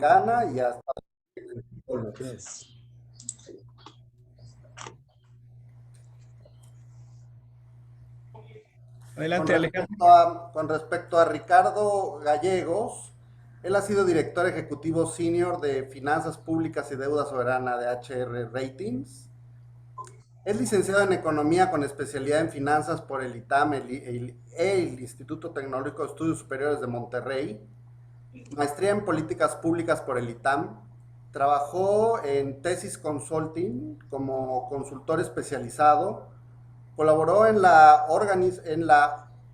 Ghana y hasta... Adelante, Alejandro. Con respecto a Ricardo Gallegos, él ha sido director ejecutivo senior de Finanzas Públicas y Deuda Soberana de HR Ratings. Es licenciado en Economía con especialidad en Finanzas por el ITAM, el Instituto Tecnológico de Estudios Superiores de Monterrey. Maestría en Políticas Públicas por el ITAM. Trabajó en Tesis Consulting como consultor especializado. Colaboró en la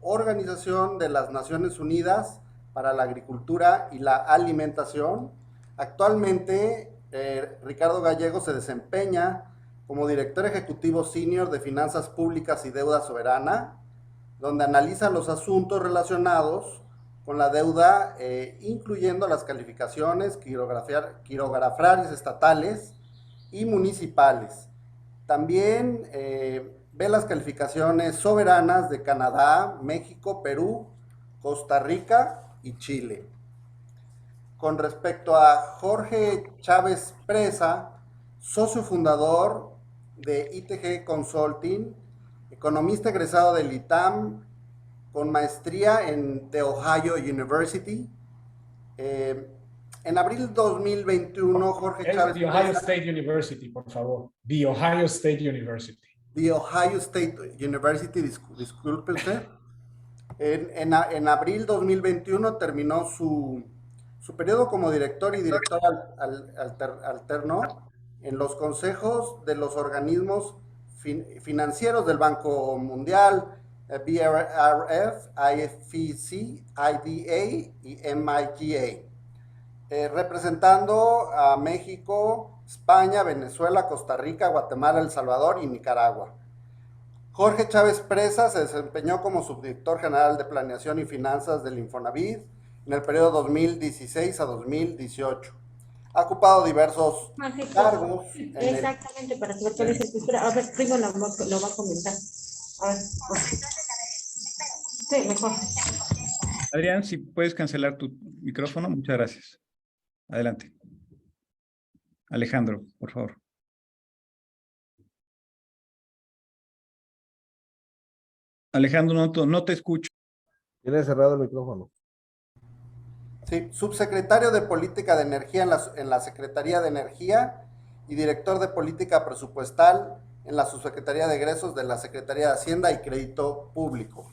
Organización de las Naciones Unidas para la Agricultura y la Alimentación. Actualmente, Ricardo Gallego se desempeña como director ejecutivo senior de Finanzas Públicas y Deuda Soberana, donde analiza los asuntos relacionados con la deuda, incluyendo las calificaciones quirografarias estatales y municipales. También ve las calificaciones soberanas de Canadá, México, Perú, Costa Rica y Chile. Con respecto a Jorge Chávez Presa, socio fundador de ITG Consulting, economista egresado del ITAM, con maestría en The Ohio University. En abril 2021, Jorge Chávez The Ohio State University, por favor. The Ohio State University. The Ohio State University, discúlpense. En abril 2021 terminó su periodo como director y director alterno en los consejos de los organismos financieros del Banco Mundial, BRF, IFC, IDA y MIGA, representando a México, España, Venezuela, Costa Rica, Guatemala, El Salvador y Nicaragua. Jorge Chávez Presa se desempeñó como subdirector general de Planeación y Finanzas del Infonavit en el periodo 2016 a 2018. Ha ocupado diversos cargos. Exactamente, para que actualices. Espera, a ver, primo lo va a comentar. A ver. Sí, mejor. Adrián, si puedes cancelar tu micrófono, muchas gracias. Adelante. Alejandro, por favor. Alejandro, no te escucho. Tiene cerrado el micrófono. Sí, subsecretario de Política de Energía en la Secretaría de Energía y director de Política Presupuestal en la Subsecretaría de Egresos de la Secretaría de Hacienda y Crédito Público.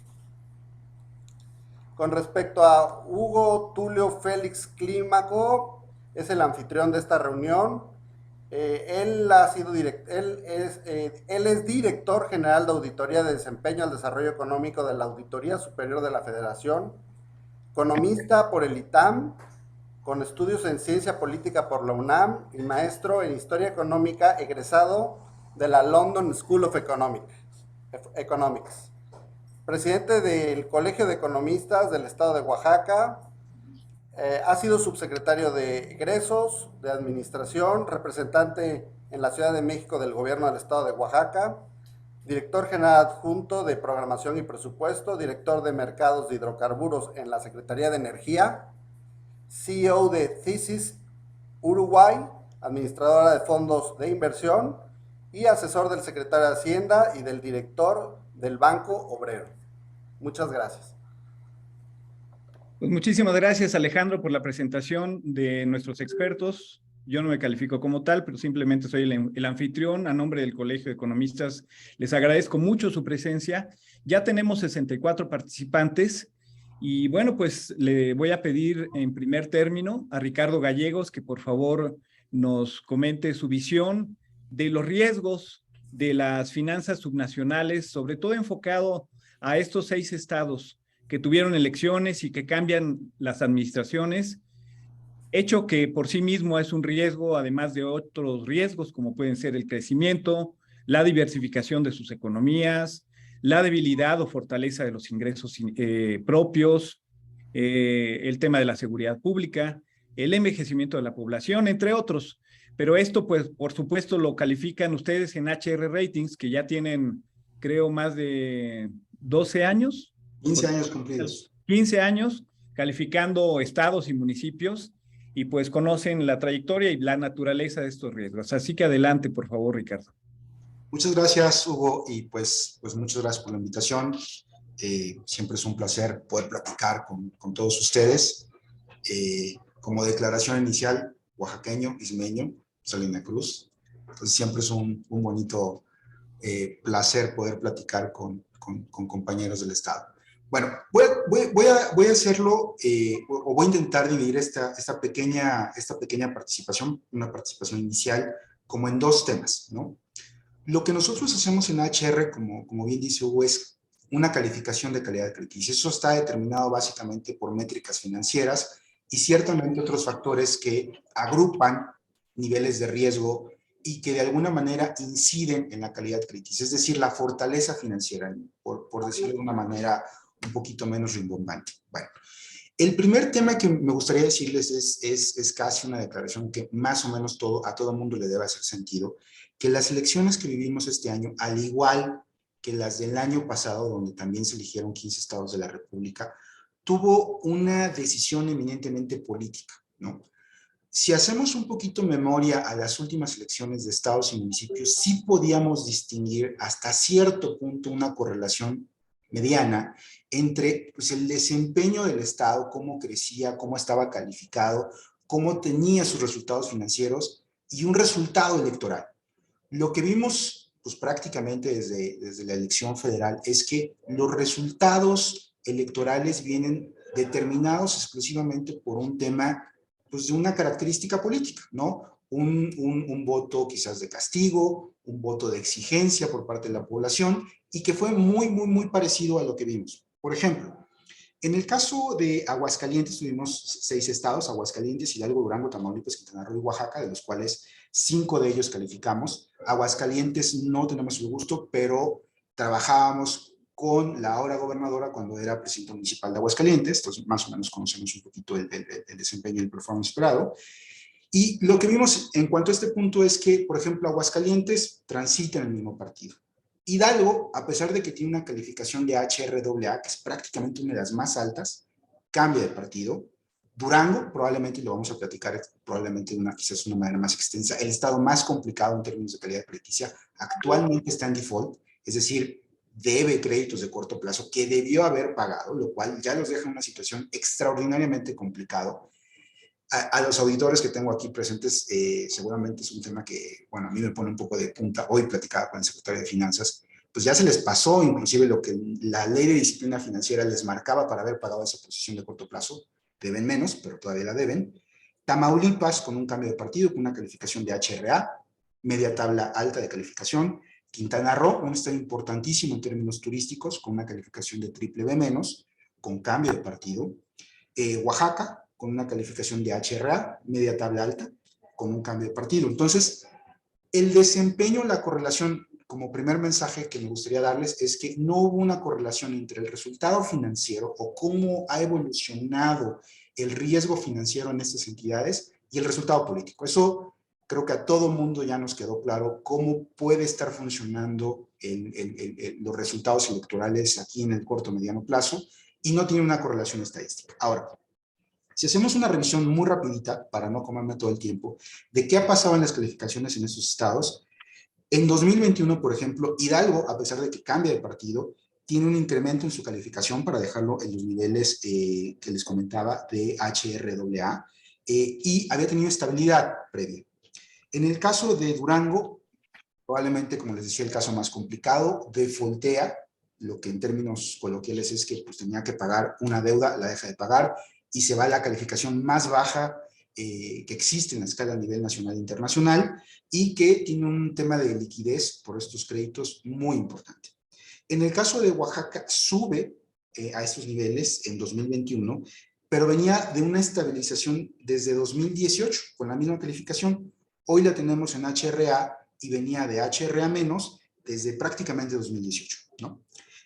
Con respecto a Hugo Tulio Félix Clímaco, es el anfitrión de esta reunión. Él es director general de Auditoría de Desempeño al Desarrollo Económico de la Auditoría Superior de la Federación, economista por el ITAM, con estudios en Ciencia Política por la UNAM y maestro en Historia Económica egresado de la London School of Economics. Presidente del Colegio de Economistas del Estado de Oaxaca. Ha sido subsecretario de Egresos, de Administración, representante en la Ciudad de México del Gobierno del Estado de Oaxaca, director general adjunto de Programación y Presupuesto, director de Mercados de Hidrocarburos en la Secretaría de Energía, CEO de Thesis Uruguay, administradora de fondos de inversión y asesor del secretario de Hacienda y del director del Banco Obrero. Muchas gracias. Pues muchísimas gracias, Alejandro, por la presentación de nuestros expertos. Yo no me califico como tal, pero simplemente soy el anfitrión. A nombre del Colegio de Economistas, les agradezco mucho su presencia. Ya tenemos 64 participantes y bueno, pues le voy a pedir en primer término a Ricardo Gallegos que por favor nos comente su visión de los riesgos de las finanzas subnacionales, sobre todo enfocado a estos 6 estados que tuvieron elecciones y que cambian las administraciones, hecho que por sí mismo es un riesgo, además de otros riesgos como pueden ser el crecimiento, la diversificación de sus economías, la debilidad o fortaleza de los ingresos propios, el tema de la seguridad pública, el envejecimiento de la población, entre otros. Pero esto, pues, por supuesto, lo califican ustedes en HR Ratings, que ya tienen, creo, más de 12 años. 15 años cumplidos. 15 años calificando estados y municipios y pues conocen la trayectoria y la naturaleza de estos riesgos. Así que adelante, por favor, Ricardo. Muchas gracias, Hugo, y pues muchas gracias por la invitación. Siempre es un placer poder platicar con todos ustedes. Como declaración inicial, oaxaqueño, ismeño, Salina Cruz. Entonces siempre es un bonito placer poder platicar con compañeros del Estado. Bueno, voy a hacerlo, o voy a intentar dividir esta pequeña participación, una participación inicial, como en dos temas, ¿no? Lo que nosotros hacemos en HR, como bien dice Hugo, es una calificación de calidad crediticia. Eso está determinado básicamente por métricas financieras y ciertamente otros factores que agrupan niveles de riesgo y que de alguna manera inciden en la calidad crediticia, es decir, la fortaleza financiera, por decirlo de una manera un poquito menos rimbombante. Bueno, el primer tema que me gustaría decirles es casi una declaración que más o menos a todo mundo le debe hacer sentido, que las elecciones que vivimos este año, al igual que las del año pasado, donde también se eligieron 15 estados de la República, tuvo una decisión eminentemente política, ¿no? Si hacemos un poquito memoria a las últimas elecciones de estados y municipios, sí podíamos distinguir hasta cierto punto una correlación mediana entre pues, el desempeño del Estado, cómo crecía, cómo estaba calificado, cómo tenía sus resultados financieros y un resultado electoral. Lo que vimos pues, prácticamente desde la elección federal es que los resultados electorales vienen determinados exclusivamente por un tema pues, de una característica política, ¿no? Un voto quizás de castigo, un voto de exigencia por parte de la población y que fue muy parecido a lo que vimos. Por ejemplo, en el caso de Aguascalientes tuvimos 6 estados, Aguascalientes, Hidalgo, Durango, Tamaulipas, Quintana Roo y Oaxaca, de los cuales 5 de ellos calificamos. Aguascalientes no tenemos el gusto, pero trabajábamos con la ahora gobernadora cuando era presidente municipal de Aguascalientes, entonces más o menos conocemos un poquito el desempeño y el performance esperado. Y lo que vimos en cuanto a este punto es que, por ejemplo, Aguascalientes transita en el mismo partido. Hidalgo, a pesar de que tiene una calificación de HRAA, que es prácticamente una de las más altas, cambia de partido. Durango, probablemente, y lo vamos a platicar probablemente quizás de una manera más extensa, el estado más complicado en términos de calidad crediticia, actualmente está en default, es decir, debe créditos de corto plazo que debió haber pagado, lo cual ya los deja en una situación extraordinariamente complicado. A los auditores que tengo aquí presentes, seguramente es un tema que, bueno, a mí me pone un poco de punta. Hoy platicaba con el secretario de Finanzas, pues ya se les pasó inclusive lo que la ley de disciplina financiera les marcaba para haber pagado esa posición de corto plazo. Deben menos, pero todavía la deben. Tamaulipas, con un cambio de partido, con una calificación de HRA, media tabla alta de calificación. Quintana Roo, un estado importantísimo en términos turísticos, con una calificación de triple B menos, con cambio de partido. Oaxaca, con una calificación de HRA, media tabla alta, con un cambio de partido. Entonces, el desempeño, la correlación, como primer mensaje que me gustaría darles, es que no hubo una correlación entre el resultado financiero o cómo ha evolucionado el riesgo financiero en estas entidades y el resultado político. Eso creo que a todo mundo ya nos quedó claro cómo puede estar funcionando los resultados electorales aquí en el corto mediano plazo y no tiene una correlación estadística. Ahora, si hacemos una revisión muy rapidita, para no comerme todo el tiempo, de qué ha pasado en las calificaciones en estos estados, en 2021, por ejemplo, Hidalgo, a pesar de que cambia de partido, tiene un incremento en su calificación para dejarlo en los niveles que les comentaba de HRAA y había tenido estabilidad previa. En el caso de Durango, probablemente, como les decía, el caso más complicado, defaultea, lo que en términos coloquiales es que pues, tenía que pagar una deuda, la deja de pagar, y se va a la calificación más baja que existe en la escala a nivel nacional e internacional y que tiene un tema de liquidez por estos créditos muy importante. En el caso de Oaxaca, sube a estos niveles en 2021, pero venía de una estabilización desde 2018 con la misma calificación. Hoy la tenemos en HRA y venía de HRA menos desde prácticamente 2018, ¿no?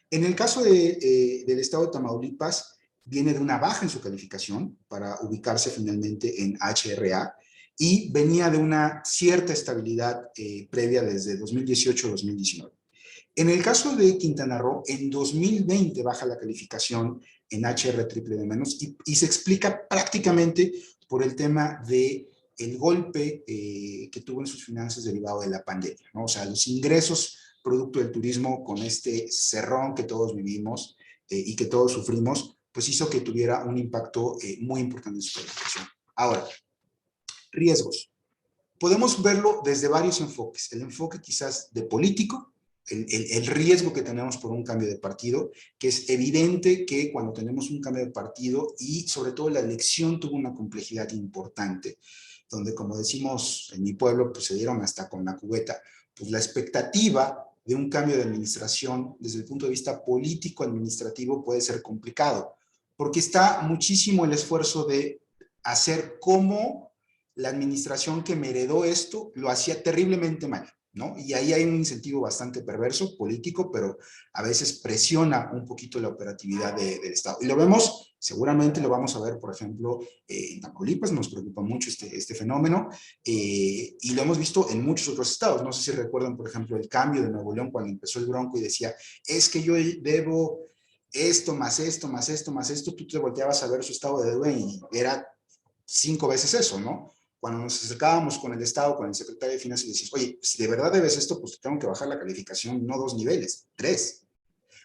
En el caso del estado de Tamaulipas, viene de una baja en su calificación para ubicarse finalmente en HRA y venía de una cierta estabilidad previa desde 2018 a 2019. En el caso de Quintana Roo, en 2020 baja la calificación en HR triple de menos y se explica prácticamente por el tema de el golpe que tuvo en sus finanzas derivado de la pandemia, ¿no? O sea, los ingresos producto del turismo con este cerrón que todos vivimos y que todos sufrimos, pues hizo que tuviera un impacto muy importante en su calificación. Ahora, riesgos. Podemos verlo desde varios enfoques. El enfoque quizás de político, el riesgo que tenemos por un cambio de partido, que es evidente que cuando tenemos un cambio de partido y sobre todo la elección tuvo una complejidad importante, donde como decimos en mi pueblo, pues se dieron hasta con la cubeta, pues la expectativa de un cambio de administración desde el punto de vista político-administrativo puede ser complicado, porque está muchísimo el esfuerzo de hacer cómo la administración que me heredó esto lo hacía terriblemente mal, ¿no? Y ahí hay un incentivo bastante perverso, político, pero a veces presiona un poquito la operatividad del Estado. Y lo vemos, seguramente lo vamos a ver, por ejemplo, en Tamaulipas, nos preocupa mucho este fenómeno, y lo hemos visto en muchos otros estados. No sé si recuerdan, por ejemplo, el cambio de Nuevo León cuando empezó el Bronco y decía, es que yo debo esto, más esto, más esto, más esto, tú te volteabas a ver su estado de deuda y era 5 veces eso, ¿no? Cuando nos acercábamos con el Estado, con el secretario de Finanzas, y decías, oye, si de verdad debes esto, pues tengo que bajar la calificación, no 2 niveles, 3.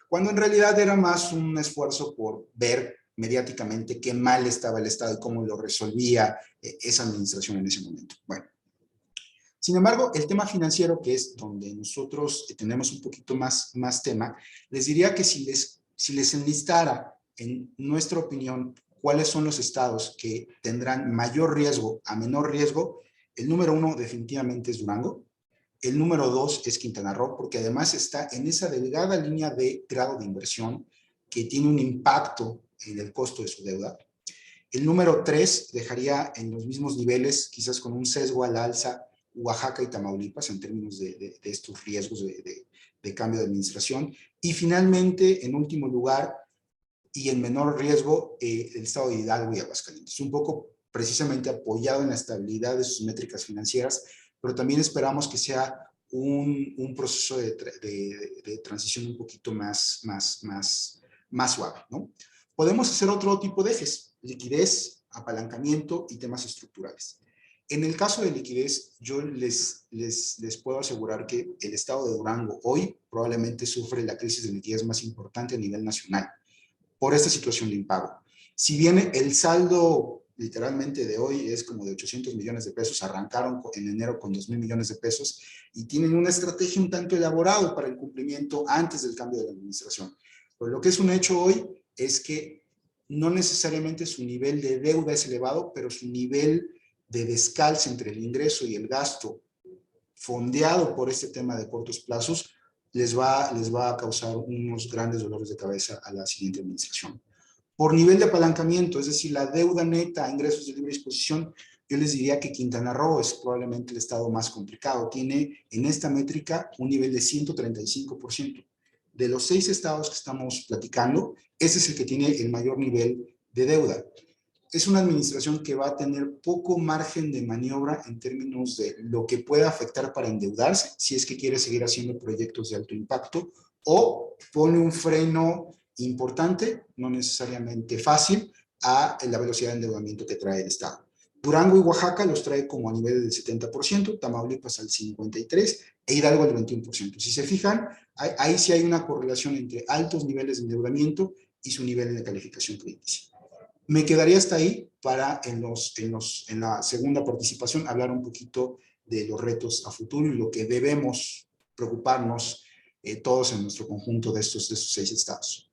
Cuando en realidad era más un esfuerzo por ver mediáticamente qué mal estaba el Estado y cómo lo resolvía esa administración en ese momento. Bueno, sin embargo, el tema financiero, que es donde nosotros tenemos un poquito más tema, les diría que si les enlistara, en nuestra opinión, cuáles son los estados que tendrán mayor riesgo a menor riesgo, el número 1 definitivamente es Durango, el número 2 es Quintana Roo, porque además está en esa delgada línea de grado de inversión que tiene un impacto en el costo de su deuda. El número 3 dejaría en los mismos niveles, quizás con un sesgo al alza, Oaxaca y Tamaulipas en términos de estos riesgos de cambio de administración. Y finalmente, en último lugar, y en menor riesgo, el estado de Hidalgo y Aguascalientes. Un poco precisamente apoyado en la estabilidad de sus métricas financieras, pero también esperamos que sea un proceso de transición un poquito más suave, ¿no? Podemos hacer otro tipo de ejes, liquidez, apalancamiento y temas estructurales. En el caso de liquidez, yo les puedo asegurar que el estado de Durango hoy probablemente sufre la crisis de liquidez más importante a nivel nacional por esta situación de impago. Si bien el saldo literalmente de hoy es como de 800 millones de pesos, arrancaron en enero con 2,000 millones de pesos y tienen una estrategia un tanto elaborada para el cumplimiento antes del cambio de la administración. Pero lo que es un hecho hoy es que no necesariamente su nivel de deuda es elevado, pero su nivel de descalce entre el ingreso y el gasto fondeado por este tema de cortos plazos les va a causar unos grandes dolores de cabeza a la siguiente administración. Por nivel de apalancamiento, es decir, la deuda neta a ingresos de libre disposición, yo les diría que Quintana Roo es probablemente el estado más complicado. Tiene en esta métrica un nivel de 135%. De los 6 estados que estamos platicando, ese es el que tiene el mayor nivel de deuda. Es una administración que va a tener poco margen de maniobra en términos de lo que pueda afectar para endeudarse, si es que quiere seguir haciendo proyectos de alto impacto, o pone un freno importante, no necesariamente fácil, a la velocidad de endeudamiento que trae el Estado. Durango y Oaxaca los trae como a nivel del 70%, Tamaulipas al 53% e Hidalgo al 21%. Si se fijan, ahí sí hay una correlación entre altos niveles de endeudamiento y su nivel de calificación crediticia. Me quedaría hasta ahí para en la segunda participación hablar un poquito de los retos a futuro y lo que debemos preocuparnos todos en nuestro conjunto de estos 6 estados.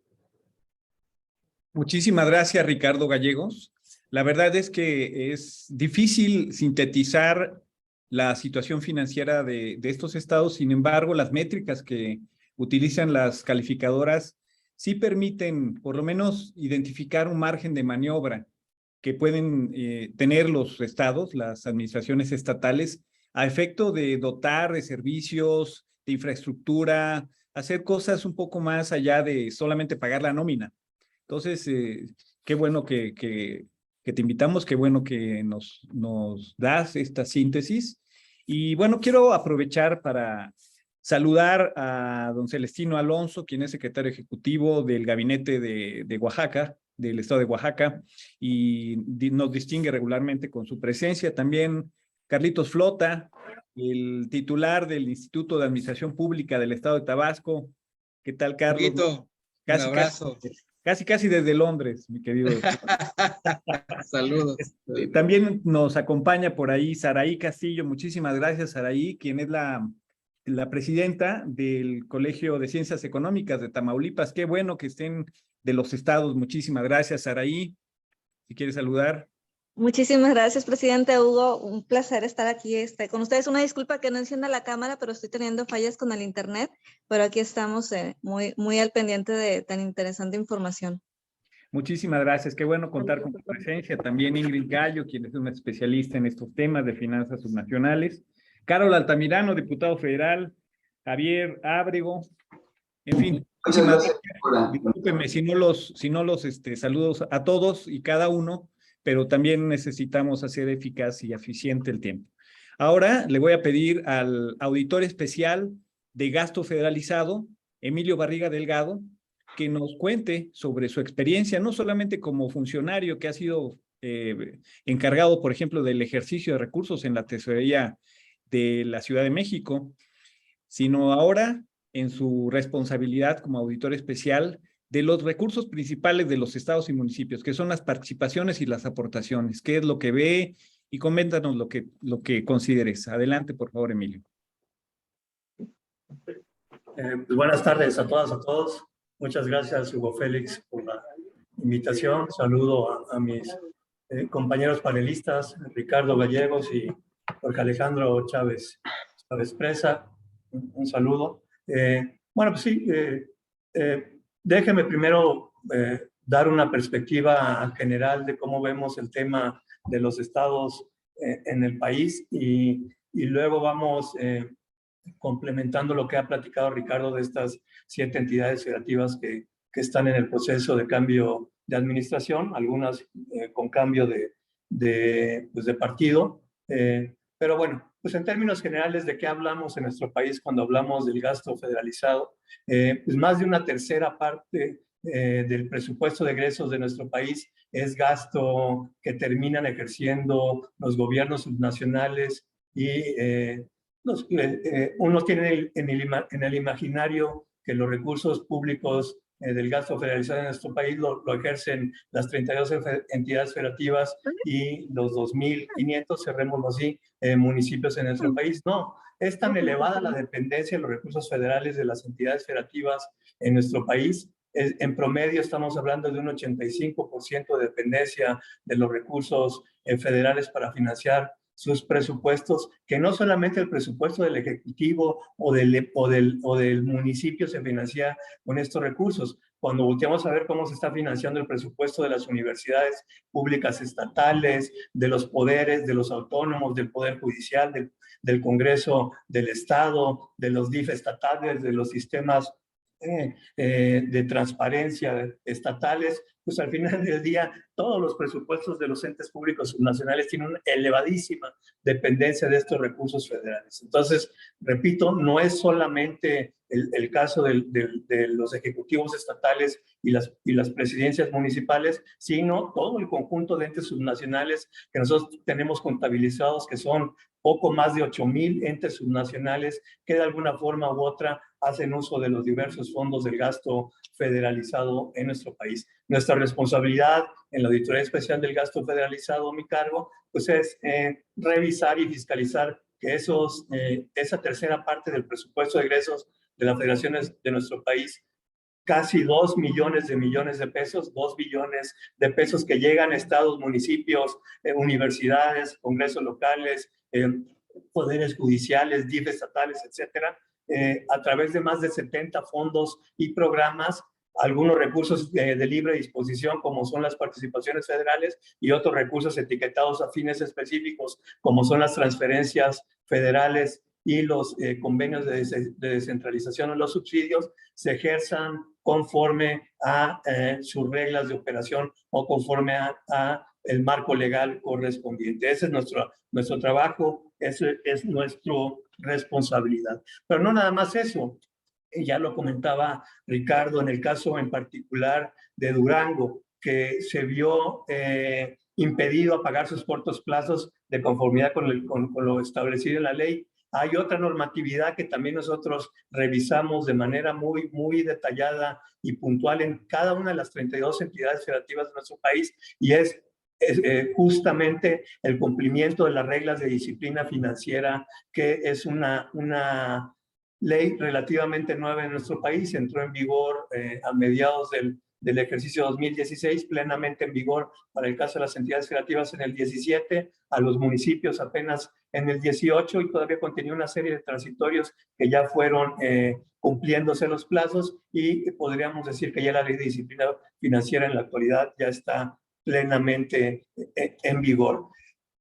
Muchísimas gracias, Ricardo Gallegos. La verdad es que es difícil sintetizar la situación financiera de estos estados. Sin embargo, las métricas que utilizan las calificadoras sí permiten por lo menos identificar un margen de maniobra que pueden tener los estados, las administraciones estatales, a efecto de dotar de servicios, de infraestructura, hacer cosas un poco más allá de solamente pagar la nómina. Entonces, qué bueno que te invitamos, qué bueno que nos das esta síntesis. Y bueno, quiero aprovechar para saludar a don Celestino Alonso, quien es secretario ejecutivo del gabinete de Oaxaca, del estado de Oaxaca y nos distingue regularmente con su presencia. También Carlitos Flota, el titular del Instituto de Administración Pública del estado de Tabasco. ¿Qué tal, Carlos? Un abrazo. Casi desde Londres, mi querido. Saludos. También nos acompaña por ahí Saraí Castillo. Muchísimas gracias, Saraí, quien es la presidenta del Colegio de Ciencias Económicas de Tamaulipas. Qué bueno que estén de los estados. Muchísimas gracias, Saraí. Si quieres saludar. Muchísimas gracias, presidente Hugo. Un placer estar aquí con ustedes. Una disculpa que no encienda la cámara, pero estoy teniendo fallas con el internet, pero aquí estamos muy al pendiente de tan interesante información. Muchísimas gracias. Qué bueno contar con tu presencia. También Ingrid Gallo, quien es una especialista en estos temas de finanzas subnacionales. Carol Altamirano, diputado federal. Javier Ábrego. En fin, discúlpenme si no los saludos a todos y cada uno, pero también necesitamos hacer eficaz y eficiente el tiempo. Ahora le voy a pedir al auditor especial de gasto federalizado, Emilio Barriga Delgado, que nos cuente sobre su experiencia, no solamente como funcionario que ha sido encargado, por ejemplo, del ejercicio de recursos en la tesorería de la Ciudad de México, sino ahora en su responsabilidad como auditor especial de los recursos principales de los estados y municipios, que son las participaciones y las aportaciones. ¿Qué es lo que ve? Y coméntanos lo que consideres. Adelante, por favor, Emilio. Pues buenas tardes a todas, a todos. Muchas gracias, Hugo Félix, por la invitación. Saludo a mis compañeros panelistas, Ricardo Gallegos y Jorge Alejandro Chávez Presa. Un saludo. Bueno, pues sí, déjeme primero dar una perspectiva general de cómo vemos el tema de los estados en el país y luego vamos complementando lo que ha platicado Ricardo de estas 7 entidades federativas que están en el proceso de cambio de administración, algunas con cambio de partido. Pero bueno, pues en términos generales, ¿de qué hablamos en nuestro país cuando hablamos del gasto federalizado? Pues más de una tercera parte del presupuesto de egresos de nuestro país es gasto que terminan ejerciendo los gobiernos subnacionales y uno tiene en el imaginario que los recursos públicos del gasto federalizado en nuestro país lo ejercen las 32 entidades federativas y los 2.500, cerrémoslo así, municipios en nuestro país. No, es tan elevada la dependencia de los recursos federales de las entidades federativas en nuestro país. En promedio estamos hablando de un 85% de dependencia de los recursos federales para financiar sus presupuestos, que no solamente el presupuesto del Ejecutivo o del municipio se financia con estos recursos. Cuando volteamos a ver cómo se está financiando el presupuesto de las universidades públicas estatales, de los poderes, de los autónomos, del Poder Judicial, del Congreso del Estado, de los DIF estatales, de los sistemas de transparencia estatales, pues al final del día todos los presupuestos de los entes públicos subnacionales tienen una elevadísima dependencia de estos recursos federales. Entonces, repito, no es solamente el caso de los ejecutivos estatales y las presidencias municipales, sino todo el conjunto de entes subnacionales que nosotros tenemos contabilizados, que son poco más de 8,000 entes subnacionales que de alguna forma u otra hacen uso de los diversos fondos del gasto federalizado en nuestro país. Nuestra responsabilidad en la Auditoría Especial del Gasto Federalizado, mi cargo, pues es revisar y fiscalizar que esa tercera parte del presupuesto de egresos de las federaciones de nuestro país, casi 2 millones de pesos, 2 billones de pesos que llegan a estados, municipios, universidades, congresos locales, poderes judiciales, DIF estatales, etcétera, a través de más de 70 fondos y programas, algunos recursos de libre disposición, como son las participaciones federales, y otros recursos etiquetados a fines específicos, como son las transferencias federales y los convenios de descentralización o los subsidios, se ejerzan conforme a sus reglas de operación o conforme a el marco legal correspondiente. Ese es nuestro trabajo, ese es nuestra responsabilidad. Pero no nada más eso, ya lo comentaba Ricardo en el caso en particular de Durango. que se vio impedido a pagar sus cortos plazos de conformidad con lo establecido en la ley. Hay otra normatividad que también nosotros revisamos de manera muy detallada y puntual en cada una de las 32 entidades federativas de nuestro país, y es justamente el cumplimiento de las reglas de disciplina financiera, que es una ley relativamente nueva en nuestro país. Entró en vigor a mediados del ejercicio 2016, plenamente en vigor para el caso de las entidades federativas en el 17, a los municipios apenas en el 18, y todavía continúa una serie de transitorios que ya fueron cumpliéndose los plazos, y podríamos decir que ya la ley de disciplina financiera en la actualidad ya está plenamente en vigor.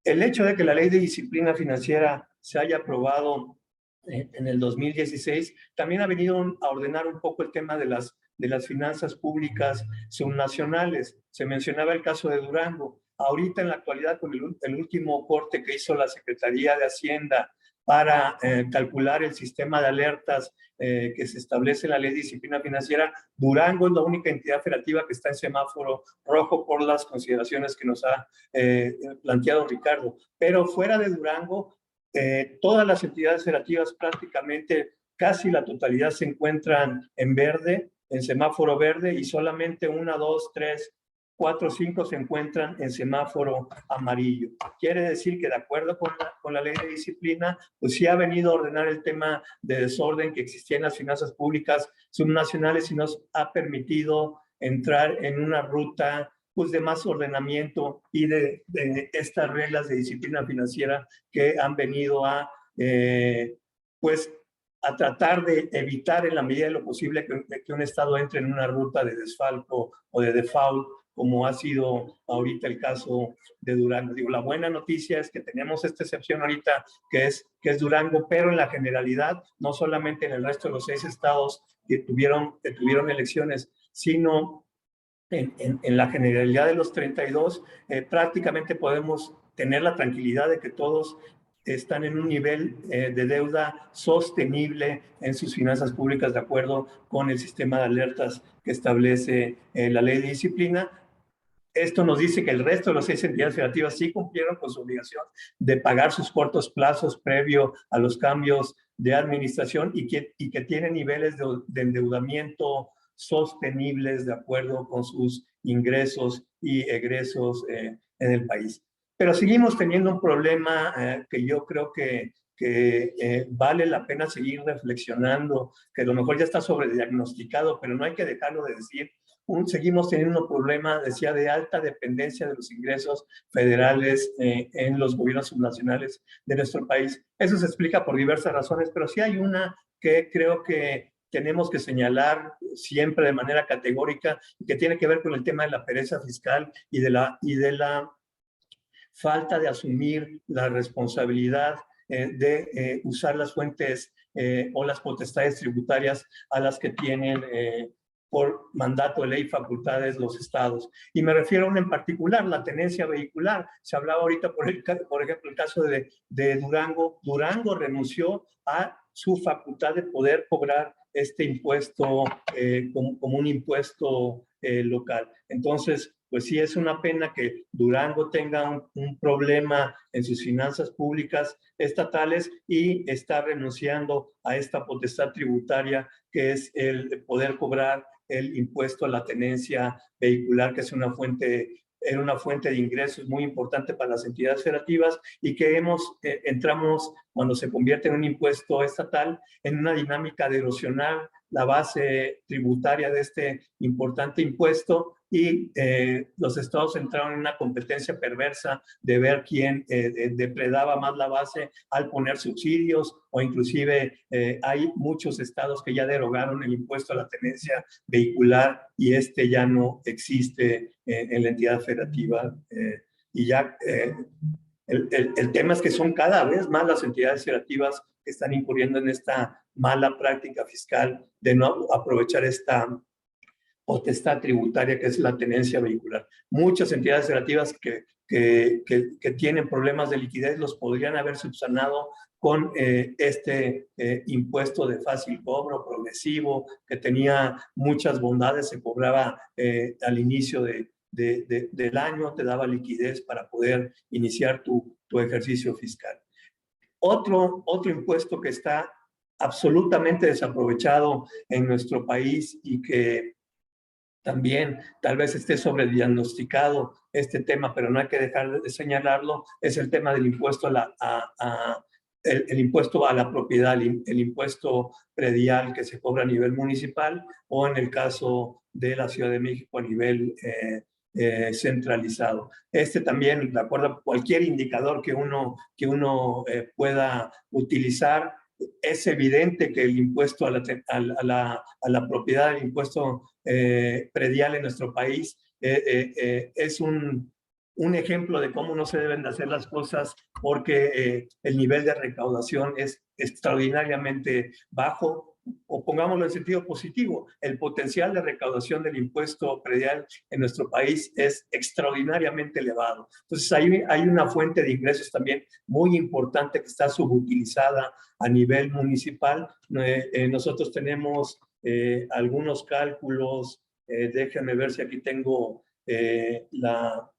El hecho de que la ley de disciplina financiera se haya aprobado en el 2016 también ha venido a ordenar un poco el tema de las finanzas públicas subnacionales. Se mencionaba el caso de Durango. Ahorita en la actualidad, con el último corte que hizo la Secretaría de Hacienda para calcular el sistema de alertas que se establece en la Ley de Disciplina Financiera, Durango es la única entidad federativa que está en semáforo rojo por las consideraciones que nos ha planteado Ricardo. Pero fuera de Durango, todas las entidades federativas, prácticamente casi la totalidad, se encuentran en verde, en semáforo verde, y solamente 1, 2, 3, 4, 5 se encuentran en semáforo amarillo. Quiere decir que de acuerdo con la ley de disciplina, pues sí ha venido a ordenar el tema de desorden que existía en las finanzas públicas subnacionales y nos ha permitido entrar en una ruta pues de más ordenamiento y de estas reglas de disciplina financiera que han venido a pues a tratar de evitar en la medida de lo posible que un Estado entre en una ruta de desfalco o de default, como ha sido ahorita el caso de Durango. Digo, la buena noticia es que tenemos esta excepción ahorita, que es Durango, pero en la generalidad, no solamente en el resto de los 6 estados que tuvieron elecciones, sino en la generalidad de los 32, prácticamente podemos tener la tranquilidad de que todos están en un nivel de deuda sostenible en sus finanzas públicas, de acuerdo con el sistema de alertas que establece la ley de disciplina. Esto nos dice que el resto de las 6 entidades federativas sí cumplieron con su obligación de pagar sus cortos plazos previo a los cambios de administración y que tienen niveles de endeudamiento sostenibles de acuerdo con sus ingresos y egresos en el país. Pero seguimos teniendo un problema que yo creo que vale la pena seguir reflexionando, que a lo mejor ya está sobrediagnosticado, pero no hay que dejarlo de decir. Seguimos teniendo un problema, decía, de alta dependencia de los ingresos federales en los gobiernos subnacionales de nuestro país. Eso se explica por diversas razones, pero sí hay una que creo que tenemos que señalar siempre de manera categórica, que tiene que ver con el tema de la pereza fiscal y de la falta de asumir la responsabilidad de usar las fuentes o las potestades tributarias a las que tienen por mandato de ley facultades los estados. Y me refiero a una en particular, la tenencia vehicular. Se hablaba ahorita, por ejemplo, el caso de Durango. Durango renunció a su facultad de poder cobrar este impuesto como un impuesto local. Entonces, pues sí es una pena que Durango tenga un problema en sus finanzas públicas estatales y está renunciando a esta potestad tributaria que es el poder cobrar el impuesto a la tenencia vehicular, que es una fuente de ingresos muy importante para las entidades federativas y que entramos, cuando se convierte en un impuesto estatal, en una dinámica de erosionar la base tributaria de este importante impuesto y los estados entraron en una competencia perversa de ver quién depredaba más la base al poner subsidios o inclusive hay muchos estados que ya derogaron el impuesto a la tenencia vehicular y este ya no existe en la entidad federativa y ya el tema es que son cada vez más las entidades federativas que están incurriendo en esta mala práctica fiscal de no aprovechar esta potestad tributaria que es la tenencia vehicular. Muchas entidades federativas que tienen problemas de liquidez los podrían haber subsanado con este impuesto de fácil cobro progresivo que tenía muchas bondades, se cobraba al inicio del año, te daba liquidez para poder iniciar tu ejercicio fiscal. Otro impuesto que está absolutamente desaprovechado en nuestro país y que también tal vez esté sobrediagnosticado este tema, pero no hay que dejar de señalarlo, es el tema del impuesto el impuesto a la propiedad, el impuesto predial que se cobra a nivel municipal o en el caso de la Ciudad de México a nivel centralizado. Este también, de acuerdo a cualquier indicador que uno pueda utilizar, es evidente que el impuesto a la propiedad, el impuesto predial en nuestro país es un ejemplo de cómo no se deben de hacer las cosas porque el nivel de recaudación es extraordinariamente bajo, o pongámoslo en sentido positivo, el potencial de recaudación del impuesto predial en nuestro país es extraordinariamente elevado. Entonces hay una fuente de ingresos también muy importante que está subutilizada a nivel municipal. Nosotros tenemos algunos cálculos, déjenme ver si aquí tengo la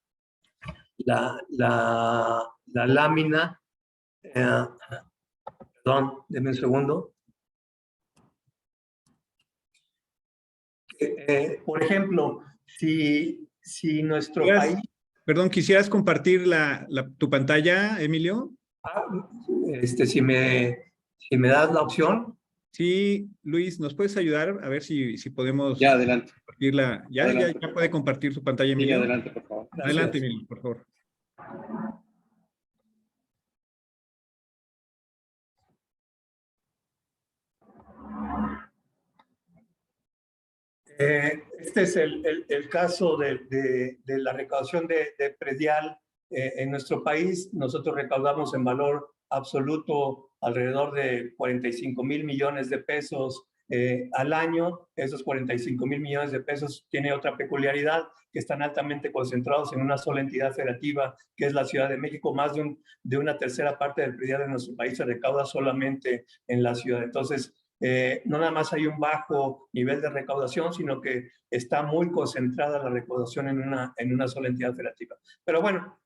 lámina. Perdón, denme un segundo. Por ejemplo, si nuestro país... Perdón, ¿quisieras compartir tu pantalla, Emilio? Si me das la opción. Sí, Luis, ¿nos puedes ayudar a ver si podemos... Ya, adelante. Compartirla? Adelante. ¿Ya puede compartir su pantalla, Emilio? Sí, adelante, por favor. Adelante, Emilio, por favor. Este es el caso de la recaudación de predial en nuestro país. Nosotros recaudamos en valor absoluto alrededor de 45,000 millones de pesos al año. Esos 45,000 millones de pesos tiene otra peculiaridad, que están altamente concentrados en una sola entidad federativa, que es la Ciudad de México. Más de una tercera parte del predial de nuestro país se recauda solamente en la ciudad. Entonces, no nada más hay un bajo nivel de recaudación, sino que está muy concentrada la recaudación en una sola entidad federativa. Pero bueno,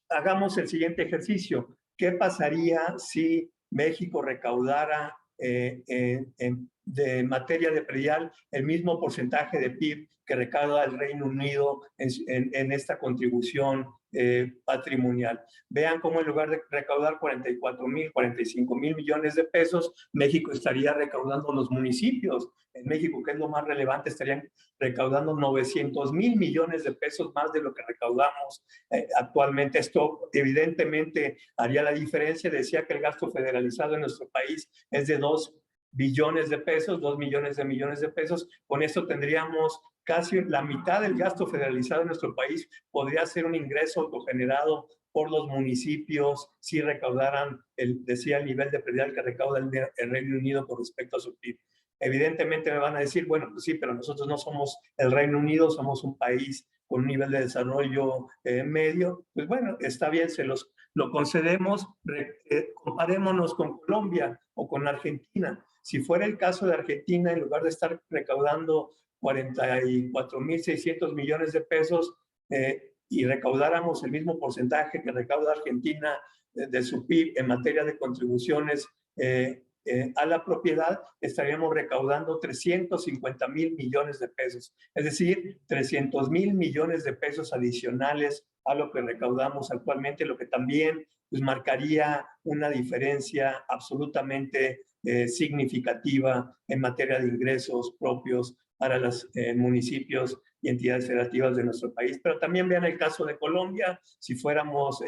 hagamos el siguiente ejercicio. ¿Qué pasaría si México recaudara de materia de predial el mismo porcentaje de PIB que recauda el Reino Unido en esta contribución patrimonial? Vean cómo en lugar de recaudar 44,000, 45,000 millones de pesos, México estaría recaudando, los municipios en México, que es lo más relevante, estarían recaudando 900,000 millones de pesos más de lo que recaudamos actualmente. Esto evidentemente haría la diferencia. Decía que el gasto federalizado en nuestro país es de 2 billones de pesos, 2 millones de pesos. Con esto tendríamos casi la mitad del gasto federalizado en nuestro país. Podría ser un ingreso autogenerado por los municipios si recaudaran, decía, el nivel de predial que recauda el Reino Unido con respecto a su PIB. Evidentemente me van a decir, bueno, pues sí, pero nosotros no somos el Reino Unido, somos un país con un nivel de desarrollo medio. Pues bueno, está bien, lo concedemos. Comparémonos con Colombia o con Argentina. Si fuera el caso de Argentina, en lugar de estar recaudando 44,600 millones de pesos y recaudáramos el mismo porcentaje que recauda Argentina de su PIB en materia de contribuciones a la propiedad, estaríamos recaudando 350,000 millones de pesos. Es decir, 300,000 millones de pesos adicionales a lo que recaudamos actualmente, lo que también pues, marcaría una diferencia absolutamente significativa en materia de ingresos propios para los municipios y entidades federativas de nuestro país. Pero también vean el caso de Colombia. Si fuéramos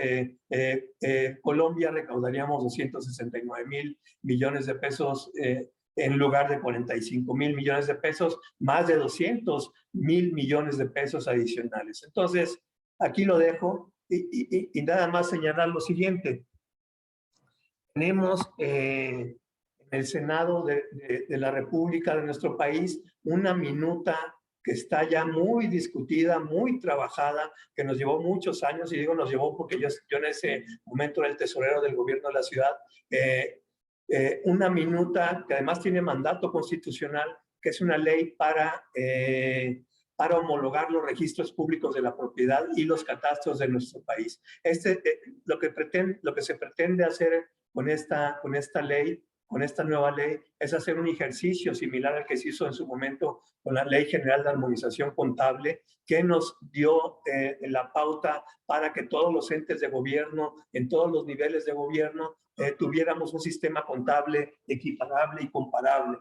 Colombia, recaudaríamos 269,000 millones de pesos en lugar de 45,000 millones de pesos, más de 200,000 millones de pesos adicionales. Entonces, aquí lo dejo y nada más señalar lo siguiente. Tenemos en el Senado de la República de nuestro país una minuta que está ya muy discutida, muy trabajada, que nos llevó muchos años, y digo nos llevó porque yo en ese momento era el tesorero del gobierno de la ciudad, una minuta que además tiene mandato constitucional, que es una ley para para homologar los registros públicos de la propiedad y los catastros de nuestro país. Lo que se pretende hacer con esta ley, con esta nueva ley, es hacer un ejercicio similar al que se hizo en su momento con la Ley General de Armonización Contable, que nos dio la pauta para que todos los entes de gobierno, en todos los niveles de gobierno, tuviéramos un sistema contable equiparable y comparable.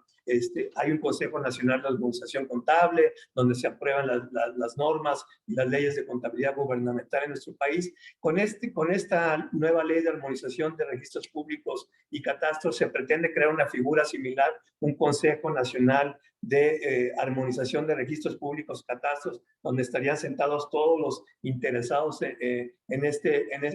Hay un Consejo Nacional de Armonización Contable, donde se aprueban las normas y las leyes de contabilidad gubernamental en nuestro país. Con esta nueva ley de armonización de registros públicos y catastros se pretende crear una figura similar, un Consejo Nacional de armonización de registros públicos y catastros, donde estarían sentados todos los interesados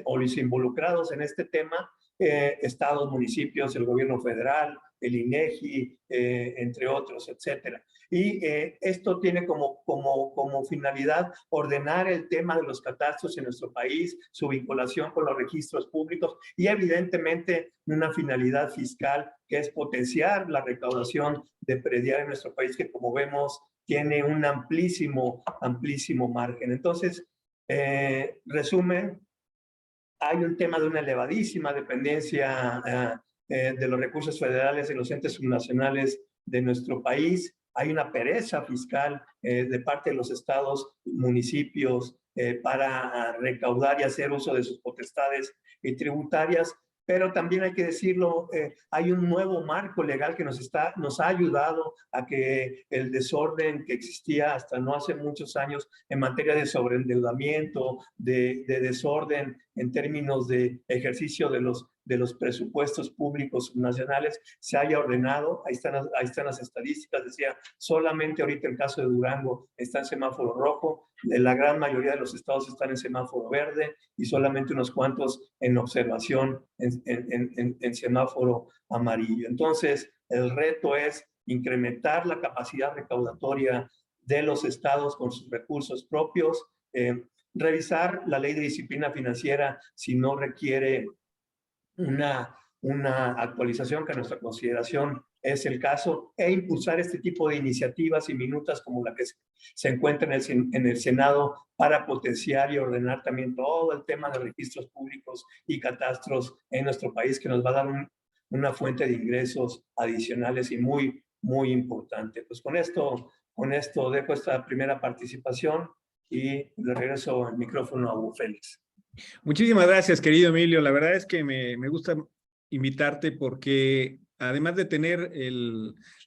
o los involucrados en este tema, estados, municipios, el gobierno federal, el INEGI, entre otros, etcétera. Y esto tiene como finalidad ordenar el tema de los catastros en nuestro país, su vinculación con los registros públicos y evidentemente una finalidad fiscal que es potenciar la recaudación de predial en nuestro país, que como vemos tiene un amplísimo margen. Entonces, resumen, hay un tema de una elevadísima dependencia de los recursos federales en los entes subnacionales de nuestro país. Hay una pereza fiscal de parte de los estados, municipios, para recaudar y hacer uso de sus potestades tributarias. Pero también hay que decirlo, hay un nuevo marco legal que nos ha ayudado a que el desorden que existía hasta no hace muchos años en materia de sobreendeudamiento, de desorden en términos de ejercicio de los presupuestos públicos nacionales, se haya ordenado. Ahí están las estadísticas. Decía, solamente ahorita el caso de Durango está en semáforo rojo, la gran mayoría de los estados están en semáforo verde y solamente unos cuantos en observación en semáforo amarillo. Entonces, el reto es incrementar la capacidad recaudatoria de los estados con sus recursos propios, revisar la ley de disciplina financiera si no requiere una actualización, que a nuestra consideración es el caso, e impulsar este tipo de iniciativas y minutas como la que se encuentra en el Senado para potenciar y ordenar también todo el tema de registros públicos y catastros en nuestro país, que nos va a dar una fuente de ingresos adicionales y muy, muy importante. Pues con esto dejo esta primera participación y le regreso el micrófono a Hugo Félix. Muchísimas gracias, querido Emilio. La verdad es que me gusta invitarte porque además de tener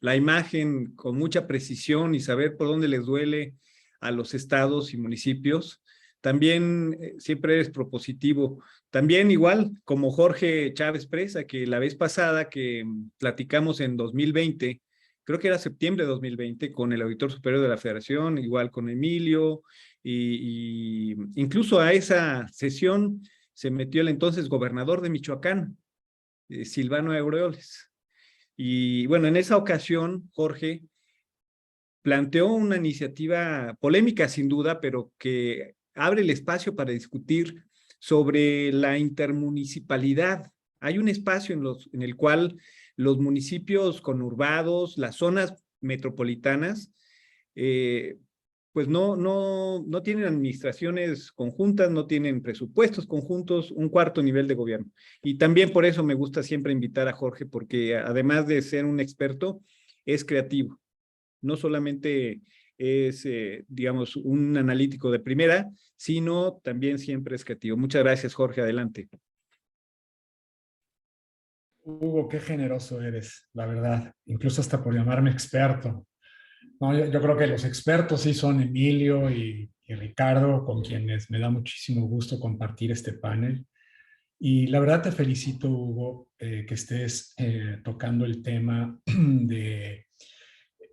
la imagen con mucha precisión y saber por dónde les duele a los estados y municipios, también siempre eres propositivo. También igual como Jorge Chávez Presa, que la vez pasada que platicamos en 2020, creo que era septiembre de 2020, con el Auditor Superior de la Federación, igual con Emilio, y incluso a esa sesión se metió el entonces gobernador de Michoacán, Silvano Aureoles. Y bueno, en esa ocasión, Jorge planteó una iniciativa polémica sin duda, pero que abre el espacio para discutir sobre la intermunicipalidad. Hay un espacio en el cual los municipios conurbados, las zonas metropolitanas, pues no tienen administraciones conjuntas, no tienen presupuestos conjuntos, un cuarto nivel de gobierno. Y también por eso me gusta siempre invitar a Jorge, porque además de ser un experto, es creativo. No solamente es, digamos, un analítico de primera, sino también siempre es creativo. Muchas gracias, Jorge. Adelante. Hugo, qué generoso eres, la verdad. Incluso hasta por llamarme experto. No, yo creo que los expertos sí son Emilio y Ricardo, con quienes me da muchísimo gusto compartir este panel. Y la verdad te felicito, Hugo, que estés tocando el tema de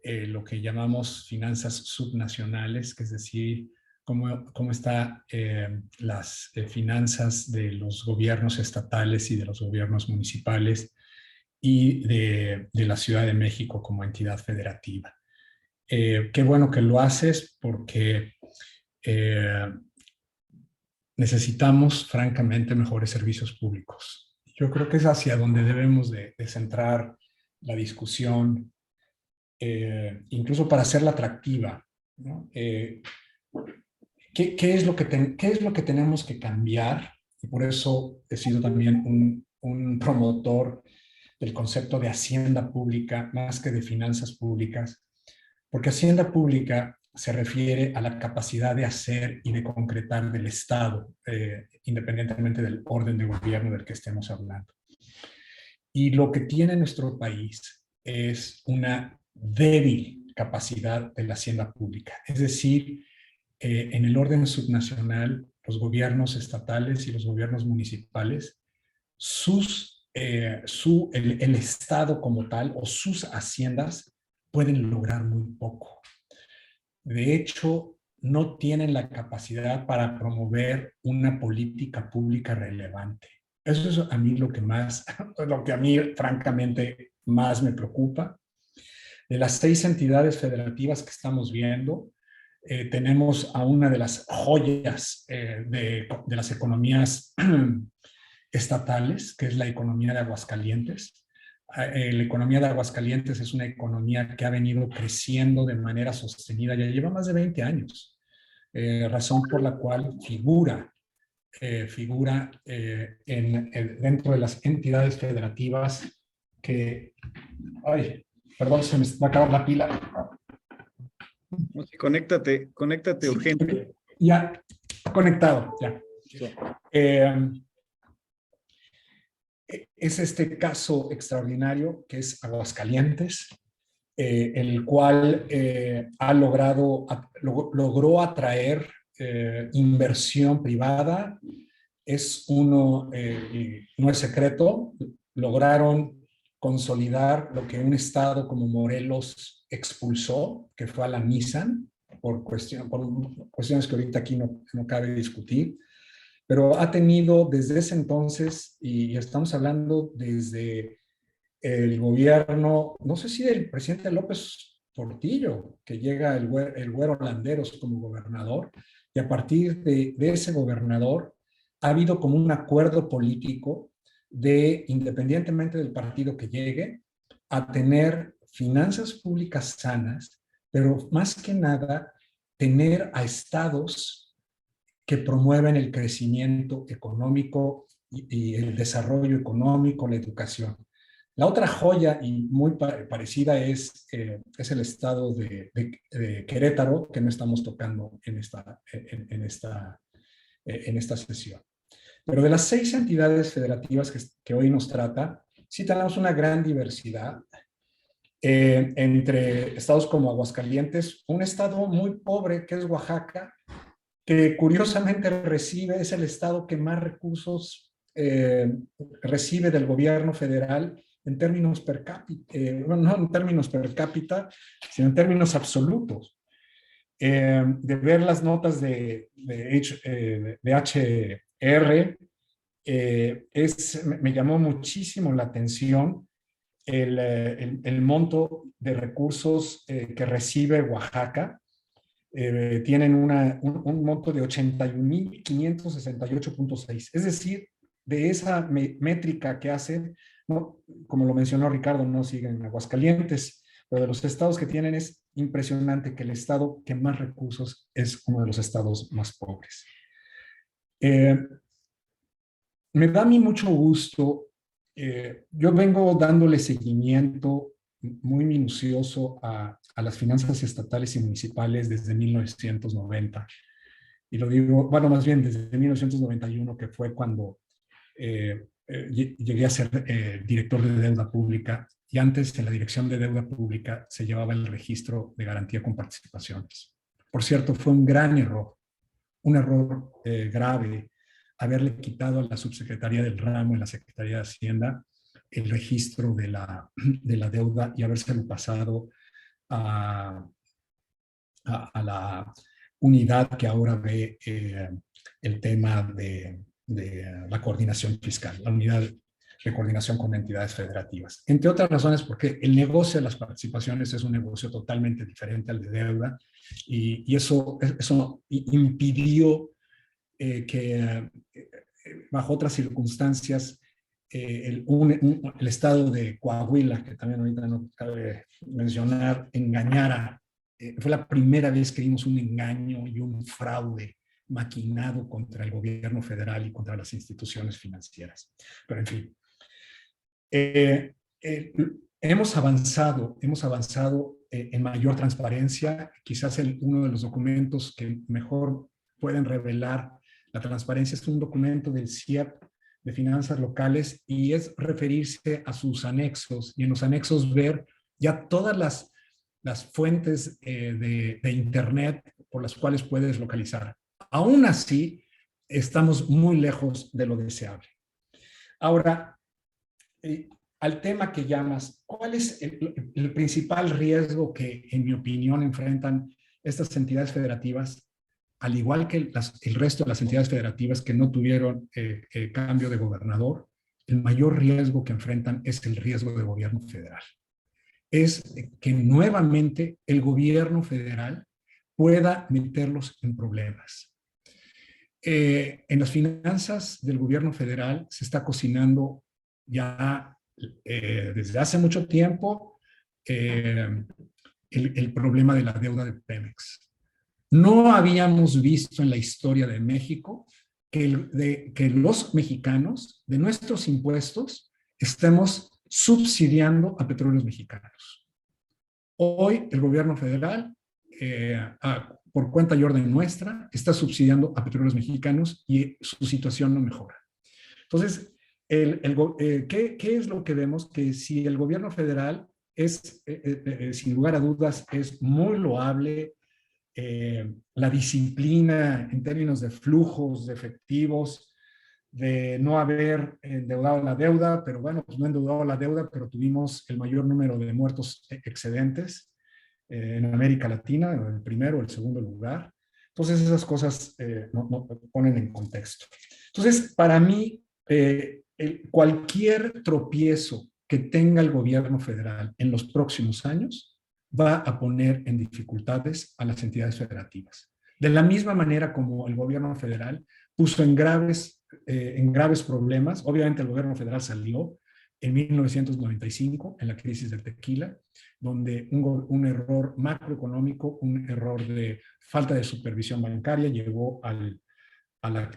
lo que llamamos finanzas subnacionales, que es decir, cómo están las finanzas de los gobiernos estatales y de los gobiernos municipales y de la Ciudad de México como entidad federativa. Qué bueno que lo haces porque necesitamos, francamente, mejores servicios públicos. Yo creo que es hacia donde debemos de centrar la discusión, incluso para hacerla atractiva. ¿no? ¿Qué es lo que tenemos que cambiar? Y por eso he sido también un promotor del concepto de hacienda pública más que de finanzas públicas, porque hacienda pública se refiere a la capacidad de hacer y de concretar del Estado, independientemente del orden de gobierno del que estemos hablando. Y lo que tiene nuestro país es una débil capacidad de la hacienda pública. Es decir, en el orden subnacional, los gobiernos estatales y los gobiernos municipales, el Estado como tal o sus haciendas pueden lograr muy poco. De hecho, no tienen la capacidad para promover una política pública relevante. Eso es a mí lo que a mí francamente más me preocupa. De las 6 entidades federativas que estamos viendo, tenemos a una de las joyas de las economías estatales, que es la economía de Aguascalientes. La economía de Aguascalientes es una economía que ha venido creciendo de manera sostenida, ya lleva más de 20 años, razón por la cual figura dentro de las entidades federativas que... Ay, perdón, se me va a acabar la pila. Conéctate, urgente. Ya, conectado, ya. Sí. Es este caso extraordinario que es Aguascalientes, el cual logró atraer inversión privada. No es secreto, lograron consolidar lo que un estado como Morelos expulsó, que fue a la Nissan, por cuestiones que ahorita aquí no cabe discutir. Pero ha tenido desde ese entonces, y estamos hablando desde el gobierno, no sé si del presidente López Portillo, que llega el Güero Landeros como gobernador, y a partir de ese gobernador ha habido como un acuerdo político de, independientemente del partido que llegue, a tener finanzas públicas sanas, pero más que nada tener a estados que promueven el crecimiento económico y el desarrollo económico, la educación. La otra joya y muy parecida es el estado de Querétaro, que no estamos tocando en esta sesión. Pero de las 6 entidades federativas que hoy nos trata, sí tenemos una gran diversidad entre estados como Aguascalientes, un estado muy pobre que es Oaxaca, que curiosamente es el estado que más recursos recibe del gobierno federal en términos per cápita, no en términos per cápita, sino en términos absolutos. De ver las notas de HR, me llamó muchísimo la atención el monto de recursos que recibe Oaxaca. Tienen un monto de 81,568.6. Es decir, de esa métrica que hacen, ¿no? Como lo mencionó Ricardo, no siguen Aguascalientes, pero de los estados que tienen es impresionante que el estado que más recursos es uno de los estados más pobres. Me da a mí mucho gusto. Yo vengo dándole seguimiento muy minucioso a las finanzas estatales y municipales desde 1990. Y lo digo, bueno, más bien desde 1991, que fue cuando llegué a ser director de deuda pública, y antes en la dirección de deuda pública se llevaba el registro de garantía con participaciones. Por cierto, fue un gran error, un error grave, haberle quitado a la subsecretaría del ramo en la Secretaría de Hacienda el registro de la deuda y habérselo pasado a la unidad que ahora ve el tema de la coordinación fiscal, la unidad de coordinación con entidades federativas. Entre otras razones, porque el negocio de las participaciones es un negocio totalmente diferente al de deuda, y eso impidió que bajo otras circunstancias el estado de Coahuila, que también ahorita no cabe mencionar, engañara fue la primera vez que vimos un engaño y un fraude maquinado contra el gobierno federal y contra las instituciones financieras. Pero en fin, hemos avanzado en mayor transparencia. Quizás uno de los documentos que mejor pueden revelar la transparencia es un documento del CIEP de finanzas locales, y es referirse a sus anexos, y en los anexos ver ya todas las fuentes de Internet por las cuales puedes localizar. Aún así, estamos muy lejos de lo deseable. Ahora, al tema que llamas, ¿cuál es el principal riesgo que, en mi opinión, enfrentan estas entidades federativas, al igual que el resto de las entidades federativas que no tuvieron cambio de gobernador? El mayor riesgo que enfrentan es el riesgo de gobierno federal. Es que nuevamente el gobierno federal pueda meterlos en problemas. En las finanzas del gobierno federal se está cocinando ya desde hace mucho tiempo el problema de la deuda de Pemex. No habíamos visto en la historia de México que los mexicanos, de nuestros impuestos, estemos subsidiando a petróleos mexicanos. Hoy el gobierno federal, por cuenta y orden nuestra, está subsidiando a petróleos mexicanos y su situación no mejora. Entonces, ¿qué es lo que vemos? Que si el gobierno federal es, sin lugar a dudas, es muy loable, la disciplina en términos de flujos, de efectivos, de no haber endeudado la deuda, pero bueno, pues no endeudado la deuda, pero tuvimos el mayor número de muertos excedentes en América Latina, el primero o el segundo lugar. Entonces esas cosas no ponen en contexto. Entonces, para mí, cualquier tropiezo que tenga el gobierno federal en los próximos años va a poner en dificultades a las entidades federativas. De la misma manera como el gobierno federal puso en graves problemas. Obviamente el gobierno federal salió en 1995 en la crisis del tequila, donde un error macroeconómico, un error de falta de supervisión bancaria llevó a la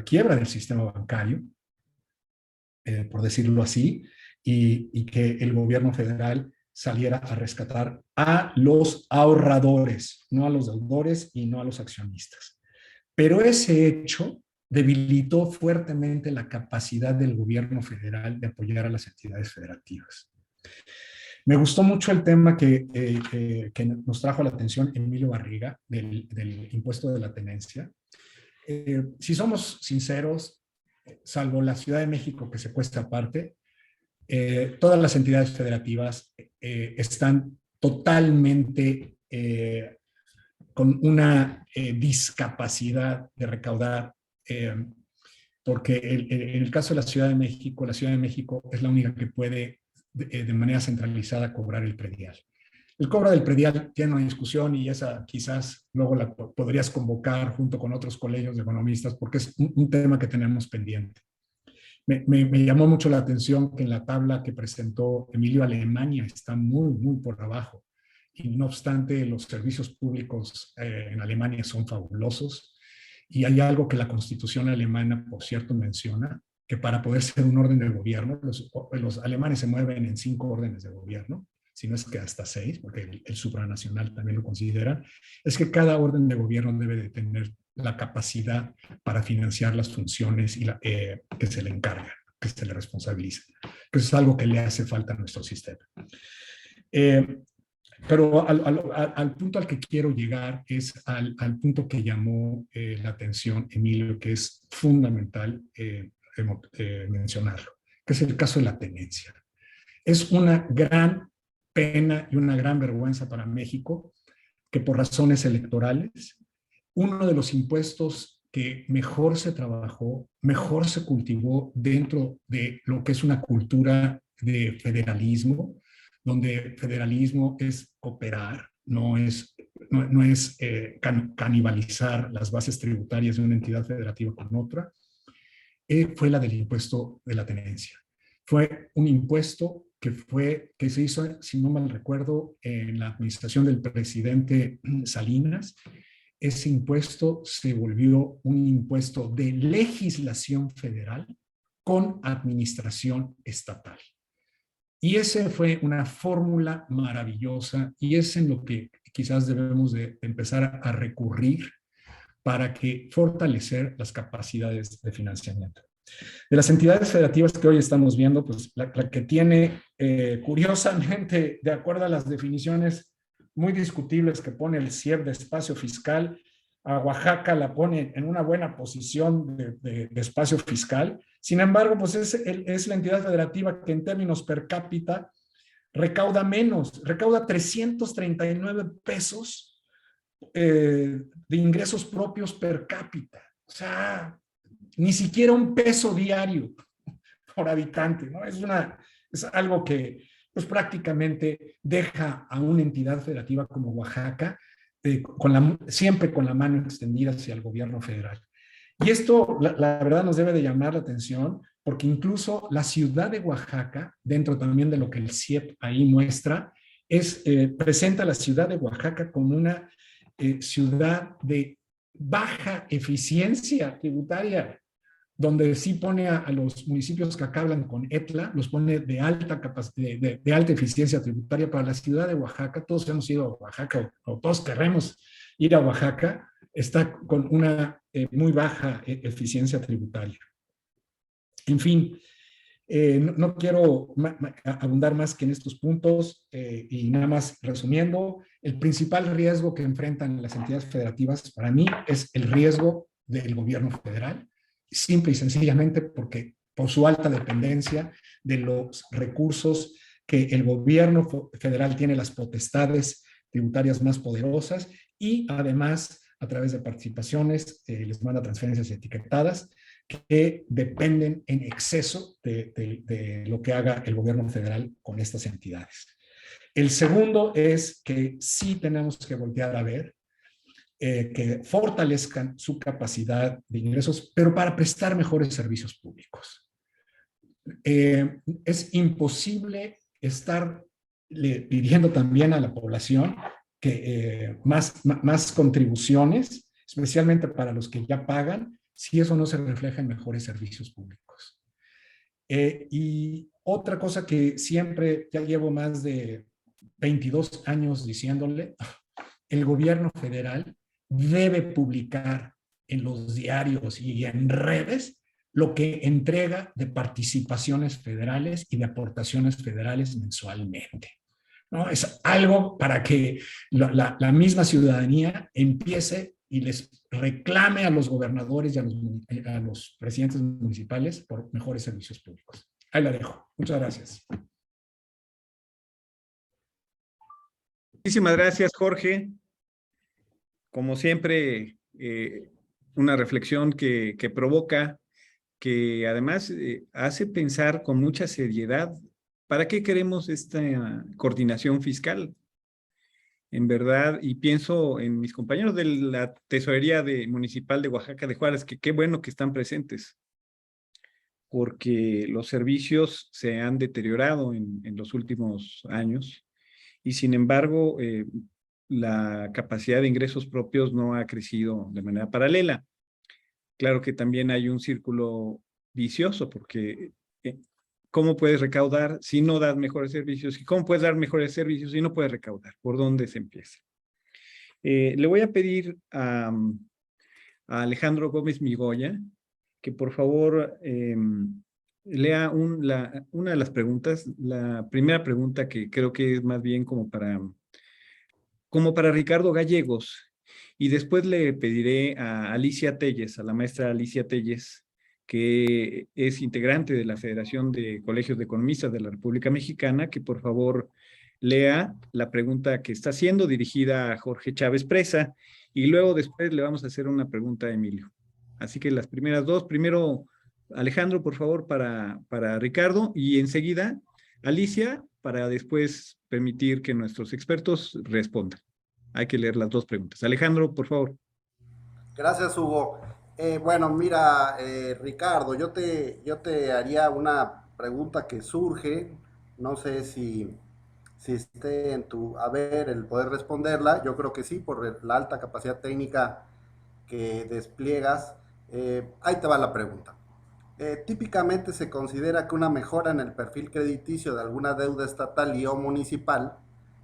quiebra del sistema bancario, por decirlo así, y que el gobierno federal saliera a rescatar a los ahorradores, no a los deudores y no a los accionistas. Pero ese hecho debilitó fuertemente la capacidad del gobierno federal de apoyar a las entidades federativas. Me gustó mucho el tema que nos trajo a la atención Emilio Barriga del impuesto de la tenencia. Si somos sinceros, salvo la Ciudad de México que se cuesta aparte, todas las entidades federativas están totalmente con una discapacidad de recaudar, porque en el caso de la Ciudad de México es la única que puede de manera centralizada cobrar el predial. El cobro del predial tiene una discusión y esa quizás luego la podrías convocar junto con otros colegios de economistas porque es un tema que tenemos pendiente. Me llamó mucho la atención que en la tabla que presentó Emilio, Alemania está muy, muy por abajo. Y no obstante, los servicios públicos en Alemania son fabulosos. Y hay algo que la Constitución alemana, por cierto, menciona, que para poder ser un orden de gobierno, los alemanes se mueven en 5 órdenes de gobierno, si no es que hasta 6, porque el supranacional también lo considera, es que cada orden de gobierno debe de tener la capacidad para financiar las funciones que se le encargan, que se le responsabilizan. Que eso es algo que le hace falta a nuestro sistema. Pero al punto al que quiero llegar es al punto que llamó la atención Emilio, que es fundamental mencionarlo, que es el caso de la tenencia. Es una gran pena y una gran vergüenza para México que por razones electorales, uno de los impuestos que mejor se trabajó, mejor se cultivó dentro de lo que es una cultura de federalismo, donde federalismo es cooperar, no es canibalizar las bases tributarias de una entidad federativa con otra, fue la del impuesto de la tenencia. Fue un impuesto que se hizo, si no mal recuerdo, en la administración del presidente Salinas. Ese impuesto se volvió un impuesto de legislación federal con administración estatal. Y esa fue una fórmula maravillosa y es en lo que quizás debemos de empezar a recurrir para que fortalecer las capacidades de financiamiento. De las entidades federativas que hoy estamos viendo, pues la que tiene, curiosamente, de acuerdo a las definiciones muy discutibles que pone el CIEP de espacio fiscal, a Oaxaca la pone en una buena posición de espacio fiscal. Sin embargo, pues es la entidad federativa que en términos per cápita recauda menos, recauda 339 pesos de ingresos propios per cápita. O sea, ni siquiera un peso diario por habitante, ¿no? Es algo que pues prácticamente deja a una entidad federativa como Oaxaca siempre con la mano extendida hacia el gobierno federal. Y esto, la verdad, nos debe de llamar la atención, porque incluso la ciudad de Oaxaca, dentro también de lo que el CIEP ahí muestra, presenta a la ciudad de Oaxaca como una ciudad de baja eficiencia tributaria, donde sí pone a los municipios que acaban con ETLA, los pone de alta eficiencia tributaria. Para la ciudad de Oaxaca, todos hemos ido a Oaxaca, o todos queremos ir a Oaxaca, está con una muy baja eficiencia tributaria. En fin, no quiero abundar más que en estos puntos y nada más resumiendo, el principal riesgo que enfrentan las entidades federativas para mí es el riesgo del gobierno federal, simple y sencillamente porque por su alta dependencia de los recursos que el gobierno federal tiene, las potestades tributarias más poderosas y además a través de participaciones les manda transferencias etiquetadas que dependen en exceso de lo que haga el gobierno federal con estas entidades. El segundo es que sí tenemos que voltear a ver que fortalezcan su capacidad de ingresos, pero para prestar mejores servicios públicos. Es imposible estar pidiendo también a la población que más contribuciones, especialmente para los que ya pagan, si eso no se refleja en mejores servicios públicos. Y otra cosa que siempre, ya llevo más de 22 años diciéndole, el gobierno federal debe publicar en los diarios y en redes lo que entrega de participaciones federales y de aportaciones federales mensualmente, ¿no? Es algo para que la misma ciudadanía empiece y les reclame a los gobernadores y a los presidentes municipales por mejores servicios públicos. Ahí la dejo. Muchas gracias. Muchísimas gracias, Jorge. Como siempre, una reflexión que provoca, que además hace pensar con mucha seriedad, ¿para qué queremos esta coordinación fiscal? En verdad, y pienso en mis compañeros de la Tesorería Municipal de Oaxaca de Juárez, que qué bueno que están presentes, porque los servicios se han deteriorado en los últimos años, y sin embargo, la capacidad de ingresos propios no ha crecido de manera paralela. Claro que también hay un círculo vicioso, porque ¿cómo puedes recaudar si no das mejores servicios? ¿Y cómo puedes dar mejores servicios si no puedes recaudar? ¿Por dónde se empieza? Le voy a pedir a Alejandro Gómez Migoya que por favor lea una de las preguntas. La primera pregunta, que creo que es más bien como para Ricardo Gallegos, y después le pediré a Alicia Telles, a la maestra Alicia Telles, que es integrante de la Federación de Colegios de Economistas de la República Mexicana, que por favor lea la pregunta que está siendo dirigida a Jorge Chávez Presa, y luego después le vamos a hacer una pregunta a Emilio. Así que las primeras dos, primero Alejandro, por favor, para Ricardo, y enseguida Alicia, para después permitir que nuestros expertos respondan. Hay que leer las dos preguntas. Alejandro, por favor. Gracias, Hugo. Bueno, mira, Ricardo, yo te haría una pregunta que surge No sé si esté en tu haber el poder responderla. Yo creo que sí, por la alta capacidad técnica que despliegas. Ahí te va la pregunta. Típicamente se considera que una mejora en el perfil crediticio de alguna deuda estatal y o municipal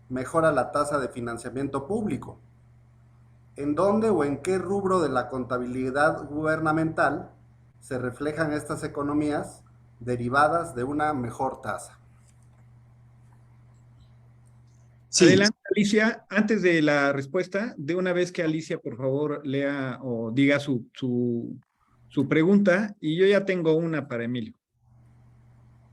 mejora la tasa de financiamiento público. ¿En dónde o en qué rubro de la contabilidad gubernamental se reflejan estas economías derivadas de una mejor tasa? Sí, Adelante, Alicia. Antes de la respuesta, de una vez que Alicia, por favor, lea o diga su pregunta, y yo ya tengo una para Emilio.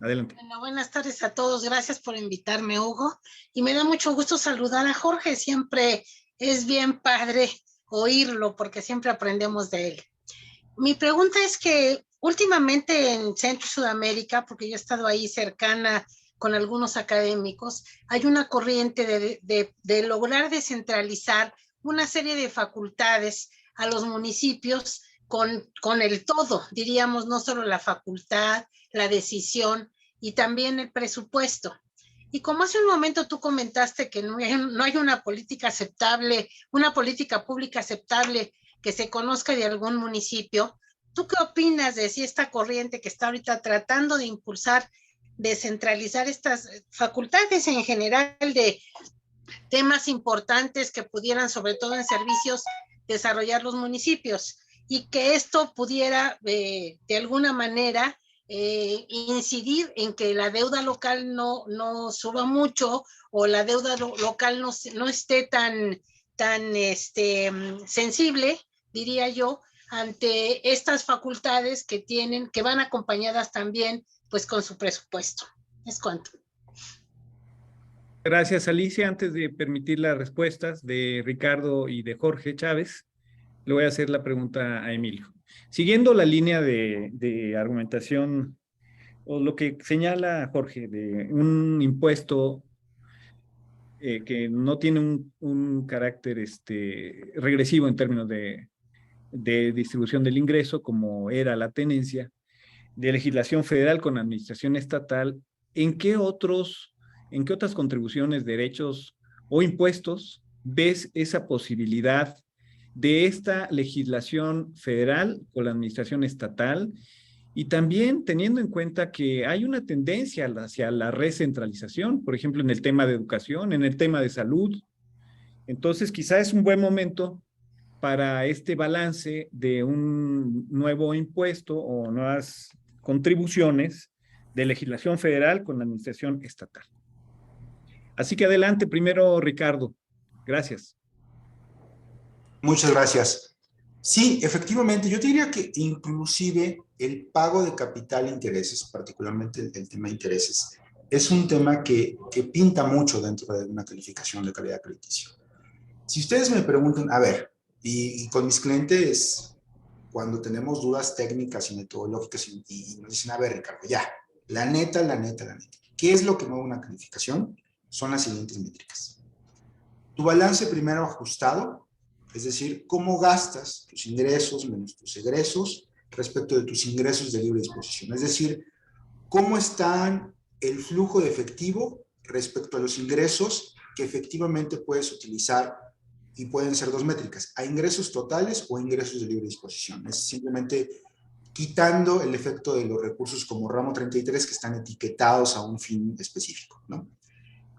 Adelante. Bueno, buenas tardes a todos. Gracias por invitarme, Hugo. Y me da mucho gusto saludar a Jorge. Siempre es bien padre oírlo porque siempre aprendemos de él. Mi pregunta es que últimamente en Centro y Sudamérica, porque yo he estado ahí cercana con algunos académicos, hay una corriente de lograr descentralizar una serie de facultades a los municipios con el todo, diríamos, no solo la facultad, la decisión y también el presupuesto. Y como hace un momento tú comentaste que no hay una política aceptable, una política pública aceptable que se conozca de algún municipio, ¿tú qué opinas de si esta corriente que está ahorita tratando de impulsar, descentralizar estas facultades en general de temas importantes que pudieran, sobre todo en servicios, desarrollar los municipios y que esto pudiera de alguna manera incidir en que la deuda local no suba mucho o la deuda local no esté tan sensible, diría yo, ante estas facultades que van acompañadas también pues con su presupuesto. Es cuanto. Gracias, Alicia. Antes de permitir las respuestas de Ricardo y de Jorge Chávez, le voy a hacer la pregunta a Emilio. Siguiendo la línea de argumentación o lo que señala Jorge de un impuesto que no tiene un carácter regresivo en términos de distribución del ingreso, como era la tenencia, de legislación federal con administración estatal, ¿en qué otras contribuciones, derechos o impuestos ves esa posibilidad de esta legislación federal con la administración estatal? Y también teniendo en cuenta que hay una tendencia hacia la recentralización, por ejemplo, en el tema de educación, en el tema de salud. Entonces, quizá es un buen momento para este balance de un nuevo impuesto o nuevas contribuciones de legislación federal con la administración estatal. Así que adelante, primero Ricardo. Gracias. muchas gracias. Sí, efectivamente, yo diría que inclusive el pago de capital e intereses, particularmente el tema de intereses, es un tema que pinta mucho dentro de una calificación de calidad crediticia. Si ustedes me preguntan, a ver, y con mis clientes, cuando tenemos dudas técnicas y metodológicas y nos dicen, a ver, Ricardo, ya, la neta, ¿qué es lo que mueve una calificación? Son las siguientes métricas. Tu balance primero ajustado, es decir, cómo gastas tus ingresos menos tus egresos respecto de tus ingresos de libre disposición. Es decir, cómo está el flujo de efectivo respecto a los ingresos que efectivamente puedes utilizar, y pueden ser dos métricas, a ingresos totales o ingresos de libre disposición. Es simplemente quitando el efecto de los recursos como ramo 33 que están etiquetados a un fin específico, ¿no?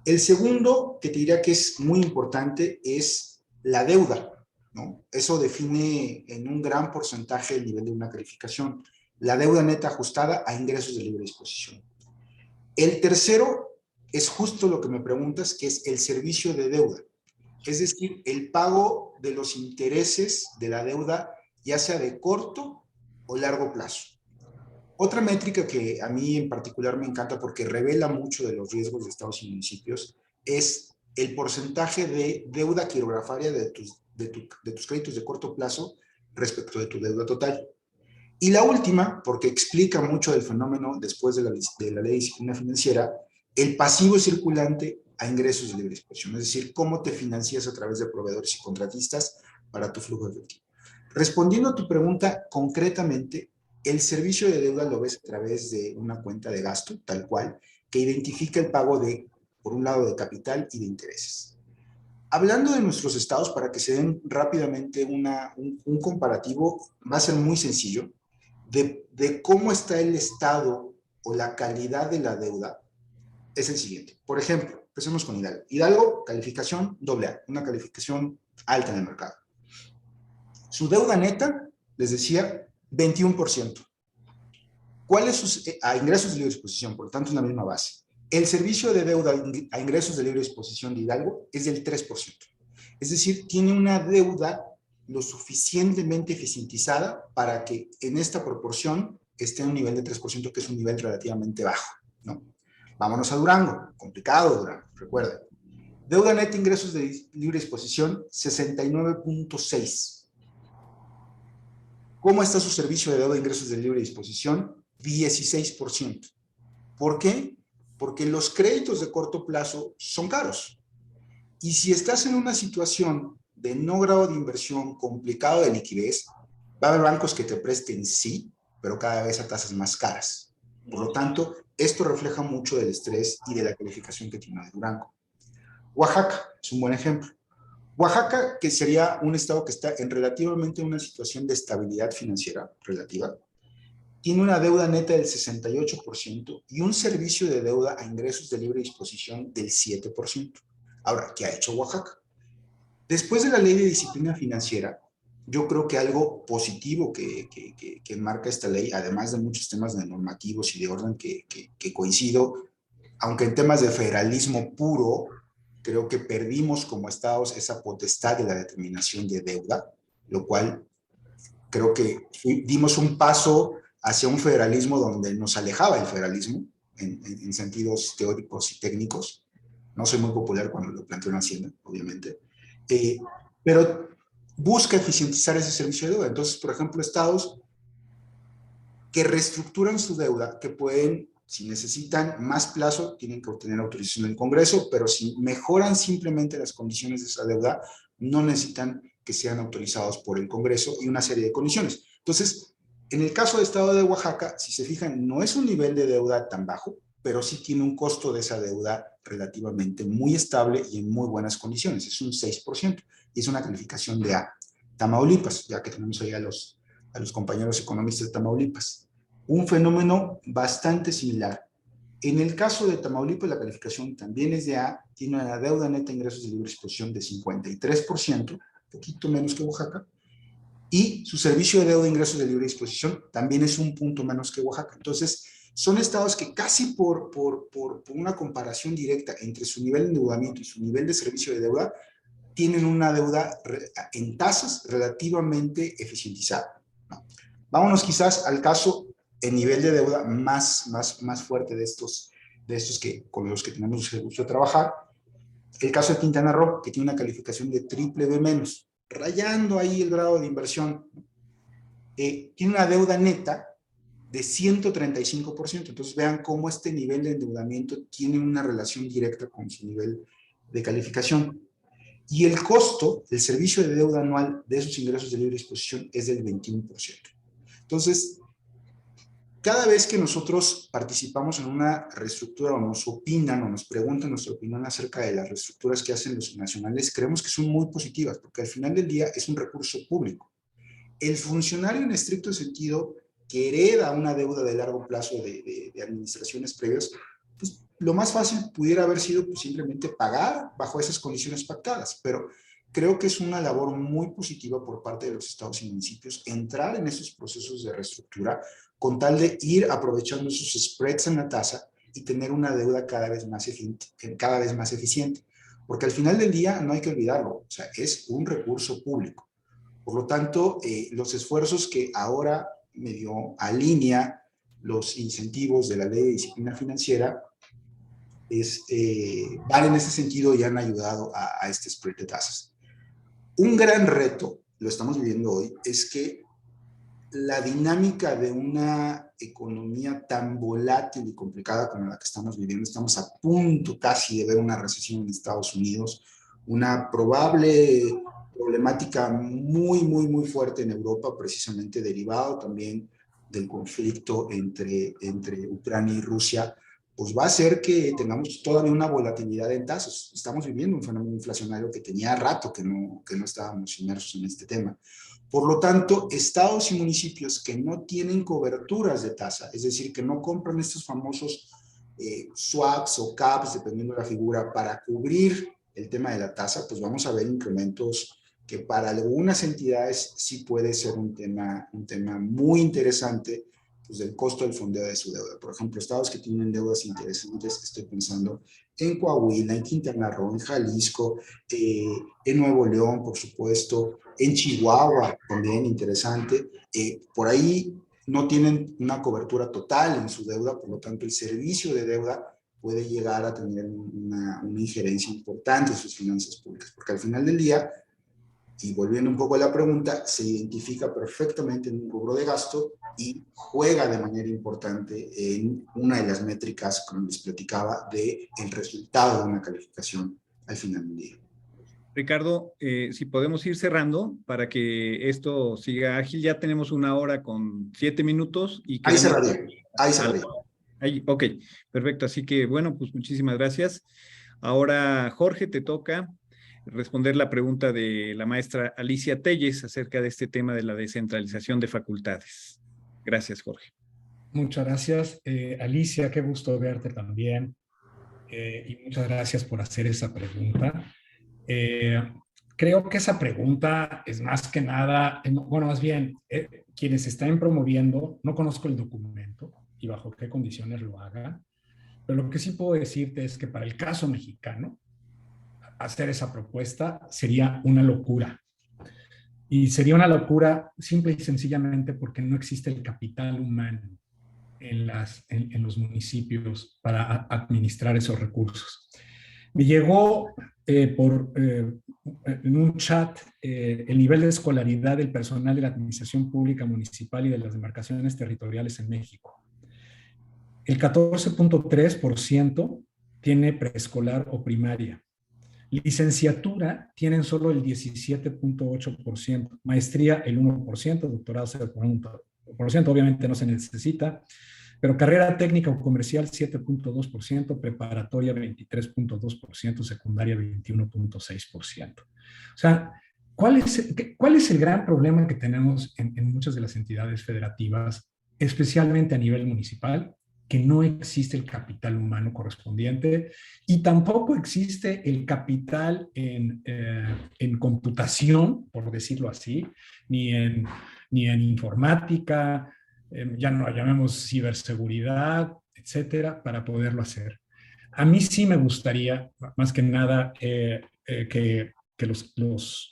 El segundo, que te diría que es muy importante, es la deuda, ¿no? Eso define en un gran porcentaje el nivel de una calificación. La deuda neta ajustada a ingresos de libre disposición. El tercero es justo lo que me preguntas, que es el servicio de deuda. Es decir, el pago de los intereses de la deuda, ya sea de corto o largo plazo. Otra métrica que a mí en particular me encanta porque revela mucho de los riesgos de estados y municipios es el porcentaje de deuda quirografaria de tus créditos de corto plazo respecto de tu deuda total. Y la última, porque explica mucho del fenómeno después de la ley de disciplina financiera, el pasivo circulante a ingresos de libre disposición, es decir, cómo te financias a través de proveedores y contratistas para tu flujo efectivo. Respondiendo a tu pregunta concretamente, el servicio de deuda lo ves a través de una cuenta de gasto, tal cual, que identifica el pago de, por un lado, de capital y de intereses. Hablando de nuestros estados, para que se den rápidamente un comparativo, va a ser muy sencillo, de cómo está el estado o la calidad de la deuda, es el siguiente. Por ejemplo, empecemos con Hidalgo. Hidalgo, calificación AA, una calificación alta en el mercado. Su deuda neta, les decía, 21%. ¿Cuáles sus a ingresos de libre disposición? Por lo tanto, es la misma base. El servicio de deuda a ingresos de libre disposición de Hidalgo es del 3%. Es decir, tiene una deuda lo suficientemente eficientizada para que en esta proporción esté en un nivel de 3%, que es un nivel relativamente bajo, ¿no? Vámonos a Durango, complicado Durango, recuerden. Deuda neta ingresos de libre disposición, 69.6. ¿Cómo está su servicio de deuda de ingresos de libre disposición? 16%. ¿Por qué? Porque los créditos de corto plazo son caros. Y si estás en una situación de no grado de inversión, complicado de liquidez, va a haber bancos que te presten sí, pero cada vez a tasas más caras. Por lo tanto, esto refleja mucho del estrés y de la calificación que tiene Durango. Oaxaca es un buen ejemplo. Oaxaca, que sería un estado que está en relativamente una situación de estabilidad financiera relativa, tiene una deuda neta del 68% y un servicio de deuda a ingresos de libre disposición del 7%. Ahora, ¿qué ha hecho Oaxaca? Después de la ley de disciplina financiera, yo creo que algo positivo que enmarca esta ley, además de muchos temas de normativos y de orden que coincido, aunque en temas de federalismo puro, creo que perdimos como estados esa potestad de la determinación de deuda, lo cual creo que dimos un paso hacia un federalismo donde nos alejaba el federalismo en sentidos teóricos y técnicos. No soy muy popular cuando lo planteo en Hacienda, obviamente, pero busca eficientizar ese servicio de deuda. Entonces, por ejemplo, estados que reestructuran su deuda, que pueden, si necesitan más plazo, tienen que obtener autorización del Congreso, pero si mejoran simplemente las condiciones de esa deuda, no necesitan que sean autorizados por el Congreso y una serie de condiciones. Entonces, en el caso del estado de Oaxaca, si se fijan, no es un nivel de deuda tan bajo, pero sí tiene un costo de esa deuda relativamente muy estable y en muy buenas condiciones. Es un 6% y es una calificación de A. Tamaulipas, ya que tenemos ahí a los compañeros economistas de Tamaulipas. Un fenómeno bastante similar. En el caso de Tamaulipas, la calificación también es de A, tiene una deuda neta de ingresos de libre disposición de 53%, un poquito menos que Oaxaca, y su servicio de deuda de ingresos de libre disposición también es un punto menos que Oaxaca. Entonces, son estados que casi por una comparación directa entre su nivel de endeudamiento y su nivel de servicio de deuda, tienen una deuda en tasas relativamente eficientizada, ¿no? Vámonos quizás al caso en nivel de deuda más fuerte de estos que, con los que tenemos el gusto de trabajar. El caso de Quintana Roo, que tiene una calificación de BBB-, rayando ahí el grado de inversión, tiene una deuda neta de 135%. Entonces vean cómo este nivel de endeudamiento tiene una relación directa con su nivel de calificación. Y el costo, el servicio de deuda anual de esos ingresos de libre disposición es del 21%. Entonces, cada vez que nosotros participamos en una reestructura o nos opinan o nos preguntan nuestra opinión acerca de las reestructuras que hacen los nacionales, creemos que son muy positivas, porque al final del día es un recurso público. El funcionario en estricto sentido que hereda una deuda de largo plazo de administraciones previas, pues lo más fácil pudiera haber sido pues, simplemente pagar bajo esas condiciones pactadas, pero creo que es una labor muy positiva por parte de los estados y municipios entrar en esos procesos de reestructura con tal de ir aprovechando esos spreads en la tasa y tener una deuda cada vez más eficiente. Porque al final del día, no hay que olvidarlo, o sea, es un recurso público. Por lo tanto, los esfuerzos que ahora medio alinea los incentivos de la ley de disciplina financiera van en ese sentido y han ayudado a este spread de tasas. Un gran reto, lo estamos viviendo hoy, es que la dinámica de una economía tan volátil y complicada como la que estamos viviendo, estamos a punto casi de ver una recesión en Estados Unidos, una probable problemática muy fuerte en Europa, precisamente derivado también del conflicto entre Ucrania y Rusia, pues va a hacer que tengamos todavía una volatilidad en tasas. Estamos viviendo un fenómeno inflacionario que tenía rato que no estábamos inmersos en este tema. Por lo tanto, estados y municipios que no tienen coberturas de tasa, es decir, que no compran estos famosos swaps o caps, dependiendo de la figura, para cubrir el tema de la tasa, pues vamos a ver incrementos que para algunas entidades sí puede ser un tema muy interesante, pues del costo del fondeo de su deuda. Por ejemplo, estados que tienen deudas interesantes, estoy pensando en Coahuila, en Quintana Roo, en Jalisco, en Nuevo León, por supuesto, en Chihuahua, también interesante. Por ahí no tienen una cobertura total en su deuda, por lo tanto el servicio de deuda puede llegar a tener una injerencia importante en sus finanzas públicas, porque al final del día, y volviendo un poco a la pregunta, se identifica perfectamente en un rubro de gasto y juega de manera importante en una de las métricas, como les platicaba, del resultado de una calificación al final del día. Ricardo, si podemos ir cerrando para que esto siga ágil, ya tenemos 1 hora con 7 minutos. Y ahí cerraría. Ahí, ok, perfecto. Así que, bueno, pues muchísimas gracias. Ahora, Jorge, te toca responder la pregunta de la maestra Alicia Telles acerca de este tema de la descentralización de facultades. Gracias, Jorge. Muchas gracias. Alicia, qué gusto verte también. Y muchas gracias por hacer esa pregunta. Creo que esa pregunta es más que nada, bueno, más bien, quienes están promoviendo, no conozco el documento y bajo qué condiciones lo hagan, pero lo que sí puedo decirte es que para el caso mexicano, hacer esa propuesta sería una locura. Y sería una locura simple y sencillamente porque no existe el capital humano en los municipios para administrar esos recursos. Me llegó en un chat el nivel de escolaridad del personal de la administración pública municipal y de las demarcaciones territoriales en México. El 14.3% tiene preescolar o primaria. Licenciatura tienen solo el 17.8%, maestría el 1%, doctorado 0.1%, obviamente no se necesita, pero carrera técnica o comercial 7.2%, preparatoria 23.2%, secundaria 21.6%. O sea, ¿cuál es el gran problema que tenemos en muchas de las entidades federativas, especialmente a nivel municipal? Que no existe el capital humano correspondiente y tampoco existe el capital en computación, por decirlo así, ni en informática, ya no llamemos ciberseguridad, etcétera, para poderlo hacer. A mí sí me gustaría, más que nada, que los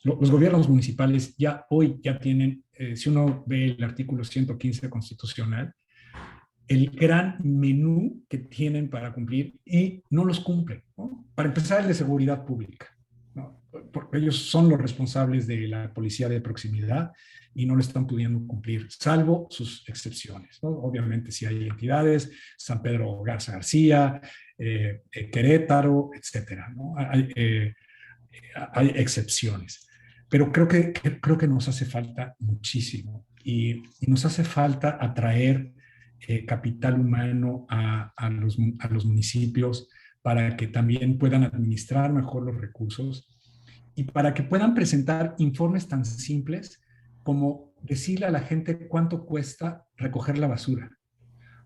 gobiernos municipales hoy ya tienen, si uno ve el artículo 115 constitucional, el gran menú que tienen para cumplir y no los cumplen, ¿no? Para empezar, el de seguridad pública, ¿no? Porque ellos son los responsables de la policía de proximidad y no lo están pudiendo cumplir, salvo sus excepciones, ¿no? Obviamente si hay entidades, San Pedro Garza García, Querétaro, etcétera, ¿no? Hay excepciones, pero creo que nos hace falta muchísimo y nos hace falta atraer capital humano a los municipios para que también puedan administrar mejor los recursos y para que puedan presentar informes tan simples como decirle a la gente cuánto cuesta recoger la basura,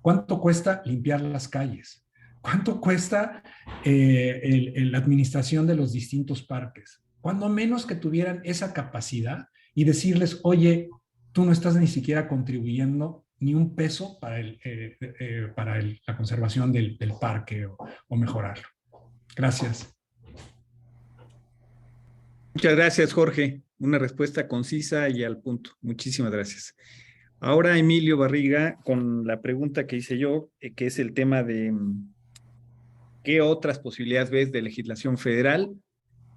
cuánto cuesta limpiar las calles, cuánto cuesta la administración de los distintos parques, cuando menos que tuvieran esa capacidad y decirles, oye, tú no estás ni siquiera contribuyendo ni un peso para la conservación del parque o mejorarlo. Gracias. Muchas gracias, Jorge. Una respuesta concisa y al punto. Muchísimas gracias. Ahora Emilio Barriga con la pregunta que hice yo, que es el tema de ¿qué otras posibilidades ves de legislación federal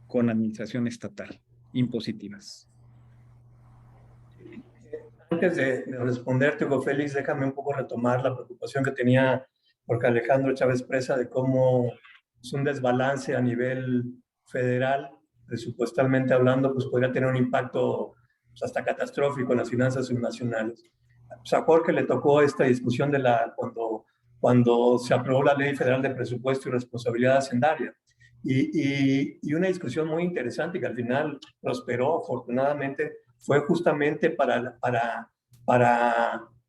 con administración estatal impositivas? Antes de responderte, Hugo Félix, déjame un poco retomar la preocupación que tenía porque Alejandro Chávez Presa de cómo es un desbalance a nivel federal, presupuestalmente hablando, pues podría tener un impacto pues, hasta catastrófico en las finanzas subnacionales. Pues a Jorge le tocó esta discusión cuando cuando se aprobó la Ley Federal de Presupuesto y Responsabilidad Hacendaria. Y una discusión muy interesante que al final prosperó, afortunadamente, fue justamente para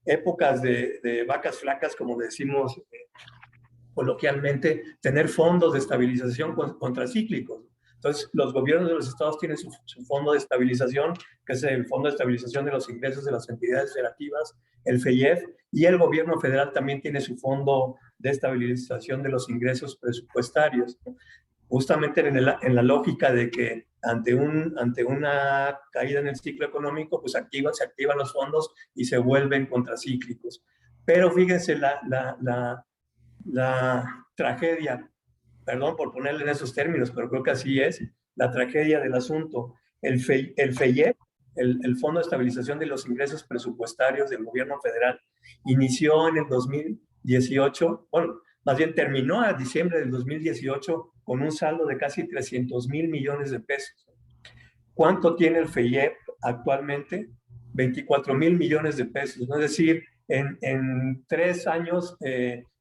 épocas de vacas flacas, como decimos coloquialmente, tener fondos de estabilización contracíclicos. Entonces, los gobiernos de los estados tienen su fondo de estabilización, que es el Fondo de Estabilización de los Ingresos de las Entidades Federativas, el FEIEF, y el gobierno federal también tiene su Fondo de Estabilización de los Ingresos Presupuestarios, ¿no? Justamente en la lógica de que ante una caída en el ciclo económico, pues se activan los fondos y se vuelven contracíclicos. Pero fíjense la tragedia, perdón por ponerle en esos términos, pero creo que así es, la tragedia del asunto. El FEIEP, el Fondo de Estabilización de los Ingresos Presupuestarios del gobierno federal, inició en el 2018, bueno, más bien terminó a diciembre del 2018 con un saldo de casi 300,000 millones de pesos. ¿Cuánto tiene el FEIEP actualmente? 24,000 millones de pesos, ¿no? Es decir, en 3 años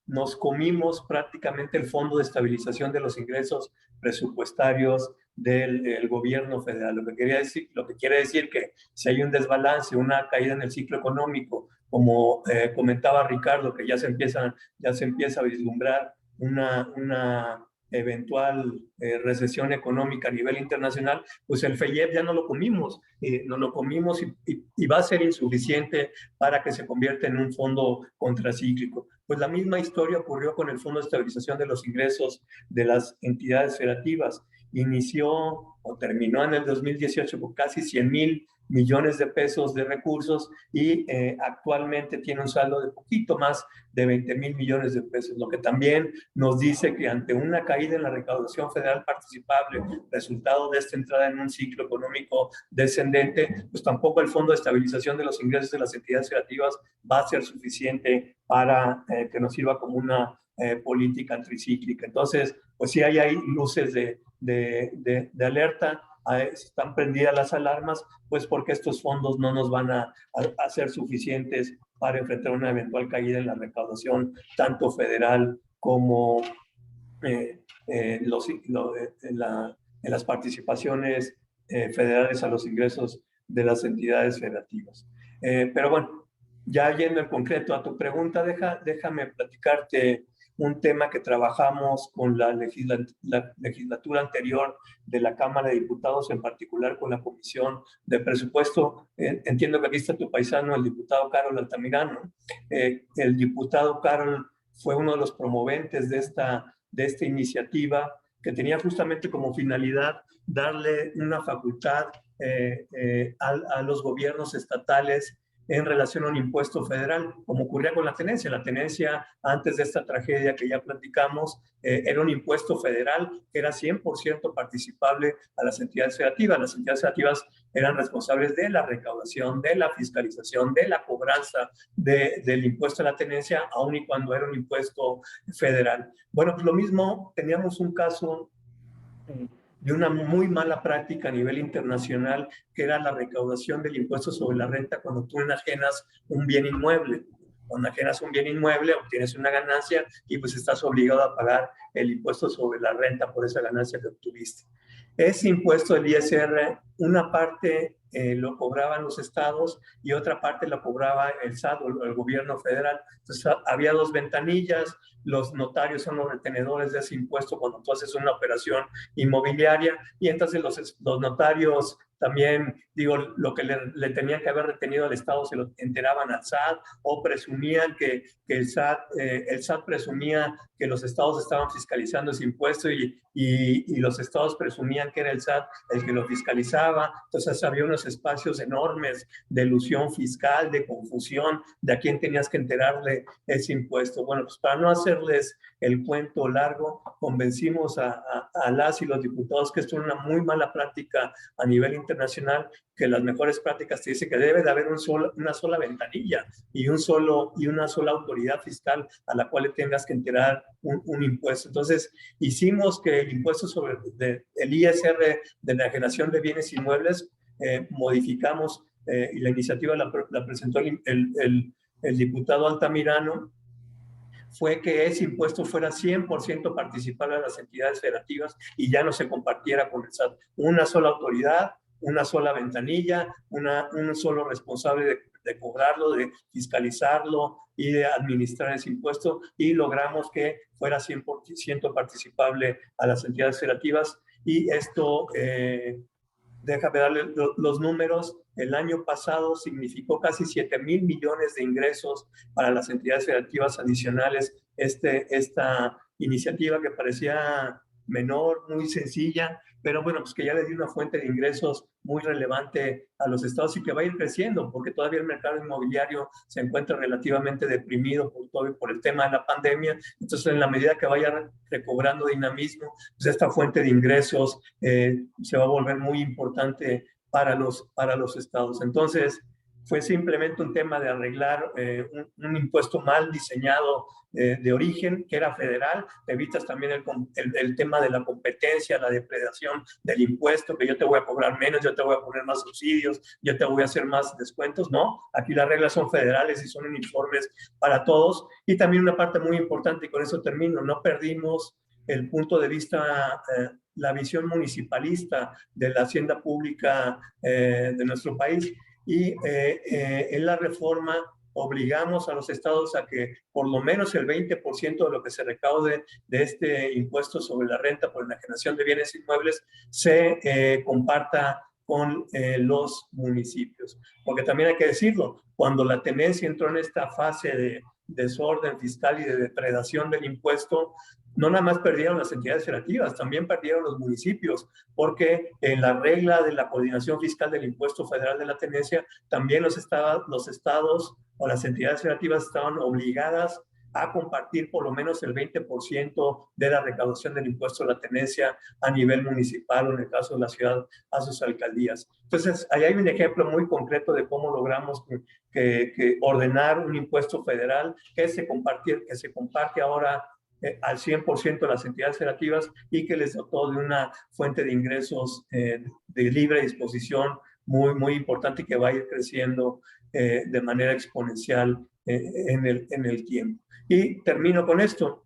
nos comimos prácticamente el Fondo de Estabilización de los Ingresos Presupuestarios del gobierno federal. Lo que quiere decir que si hay un desbalance, una caída en el ciclo económico, como comentaba Ricardo, que ya se empieza a vislumbrar una eventual recesión económica a nivel internacional, pues el FEIEP ya no lo comimos, y va a ser insuficiente para que se convierta en un fondo contracíclico. Pues la misma historia ocurrió con el Fondo de Estabilización de los Ingresos de las Entidades Federativas. Inició o terminó en el 2018 con casi 100,000 millones de pesos de recursos y actualmente tiene un saldo de poquito más de 20,000 millones de pesos, lo que también nos dice que ante una caída en la recaudación federal participable, resultado de esta entrada en un ciclo económico descendente, pues tampoco el Fondo de Estabilización de los Ingresos de las Entidades Federativas va a ser suficiente para que nos sirva como una política anticíclica. Entonces, pues sí hay luces de alerta, están prendidas las alarmas, pues porque estos fondos no nos van a ser suficientes para enfrentar una eventual caída en la recaudación, tanto federal como en las participaciones federales a los ingresos de las entidades federativas. Pero bueno, ya yendo en concreto a tu pregunta, déjame platicarte un tema que trabajamos con la legislatura anterior de la Cámara de Diputados, en particular con la Comisión de Presupuesto. Entiendo que aquí está tu paisano, el diputado Carol Altamirano. El diputado Carol fue uno de los promoventes de esta iniciativa, que tenía justamente como finalidad darle una facultad a los gobiernos estatales en relación a un impuesto federal, como ocurría con la tenencia. La tenencia, antes de esta tragedia que ya platicamos, era un impuesto federal que era 100% participable a las entidades federativas. Las entidades federativas eran responsables de la recaudación, de la fiscalización, de la cobranza del impuesto a la tenencia, aun y cuando era un impuesto federal. Bueno, pues lo mismo, teníamos un caso de una muy mala práctica a nivel internacional, que era la recaudación del impuesto sobre la renta cuando tú enajenas un bien inmueble. Cuando enajenas un bien inmueble, obtienes una ganancia y pues estás obligado a pagar el impuesto sobre la renta por esa ganancia que obtuviste. Ese impuesto del ISR, una parte lo cobraban los estados y otra parte la cobraba el SAT o el gobierno federal. Entonces había 2 ventanillas. Los notarios son los retenedores de ese impuesto cuando tú haces una operación inmobiliaria, y entonces los notarios también, digo, lo que le tenían que haber retenido al Estado se lo enteraban al SAT, o presumían que el SAT presumía que los estados estaban fiscalizando ese impuesto y los estados presumían que era el SAT el que lo fiscalizaba. Entonces había unos espacios enormes de elusión fiscal, de confusión de a quién tenías que enterarle ese impuesto. Bueno, pues para no hacerles el cuento largo, convencimos a las y los diputados que esto es una muy mala práctica a nivel internacional, que las mejores prácticas te dicen que debe de haber una sola ventanilla y una sola autoridad fiscal a la cual le tengas que enterar un impuesto. Entonces, hicimos que el impuesto sobre el ISR de la enajenación de bienes inmuebles, modificamos, y la iniciativa la presentó el diputado Altamirano, fue que ese impuesto fuera 100% participable a las entidades federativas y ya no se compartiera con el SAT. Una sola autoridad, una sola ventanilla, un solo responsable de cobrarlo, de fiscalizarlo y de administrar ese impuesto, y logramos que fuera 100% participable a las entidades federativas. Y esto, déjame darle los números, el año pasado significó casi 7,000 millones de ingresos para las entidades federativas adicionales. Esta iniciativa que parecía menor, muy sencilla, pero bueno, pues que ya le dio una fuente de ingresos muy relevante a los estados y que va a ir creciendo, porque todavía el mercado inmobiliario se encuentra relativamente deprimido por el tema de la pandemia. Entonces, en la medida que vaya recobrando dinamismo, pues esta fuente de ingresos se va a volver muy importante para los estados. Entonces, fue simplemente un tema de arreglar un impuesto mal diseñado de origen, que era federal. Evitas también el tema de la competencia, la depredación del impuesto, que yo te voy a cobrar menos, yo te voy a poner más subsidios, yo te voy a hacer más descuentos. No, aquí las reglas son federales y son uniformes para todos. Y también una parte muy importante, y con eso termino, no perdimos el punto de vista, la visión municipalista de la hacienda pública de nuestro país. Y en la reforma obligamos a los estados a que por lo menos el 20% de lo que se recaude de este impuesto sobre la renta por enajenación de bienes inmuebles se comparta con los municipios. Porque también hay que decirlo, cuando la tenencia entró en esta fase de desorden fiscal y de depredación del impuesto, no nada más perdieron las entidades federativas, también perdieron los municipios, porque en la regla de la coordinación fiscal del impuesto federal de la tenencia, también los estados o las entidades federativas estaban obligadas a compartir por lo menos el 20% de la recaudación del impuesto de la tenencia a nivel municipal, o en el caso de la ciudad, a sus alcaldías. Entonces, ahí hay un ejemplo muy concreto de cómo logramos que ordenar un impuesto federal que se comparte ahora al 100% de las entidades federativas y que les dotó de una fuente de ingresos de libre disposición muy, muy importante, y que va a ir creciendo de manera exponencial en el tiempo. Y termino con esto.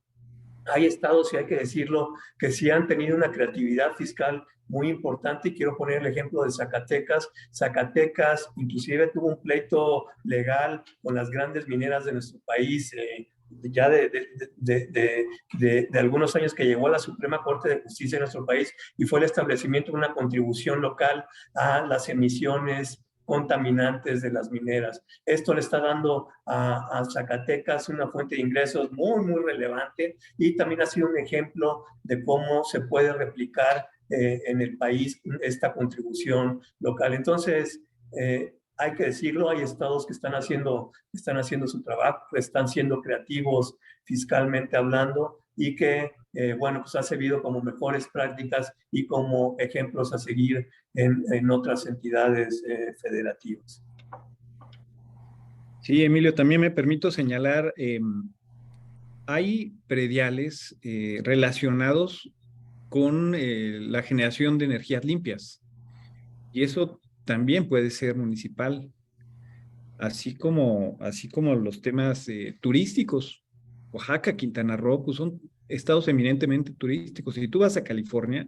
Hay estados, y hay que decirlo, que sí han tenido una creatividad fiscal muy importante, y quiero poner el ejemplo de Zacatecas. Zacatecas inclusive tuvo un pleito legal con las grandes mineras de nuestro país, ya de algunos años, que llegó a la Suprema Corte de Justicia de nuestro país, y fue el establecimiento de una contribución local a las emisiones contaminantes de las mineras. Esto le está dando a Zacatecas una fuente de ingresos muy, muy relevante, y también ha sido un ejemplo de cómo se puede replicar en el país esta contribución local. Entonces, hay que decirlo, hay estados que están haciendo su trabajo, están siendo creativos fiscalmente hablando, y que, bueno, pues ha servido como mejores prácticas y como ejemplos a seguir en otras entidades federativas. Sí, Emilio, también me permito señalar, hay prediales relacionados con la generación de energías limpias, y eso también puede ser municipal, así como los temas turísticos. Oaxaca, Quintana Roo, pues son estados eminentemente turísticos. Si tú vas a California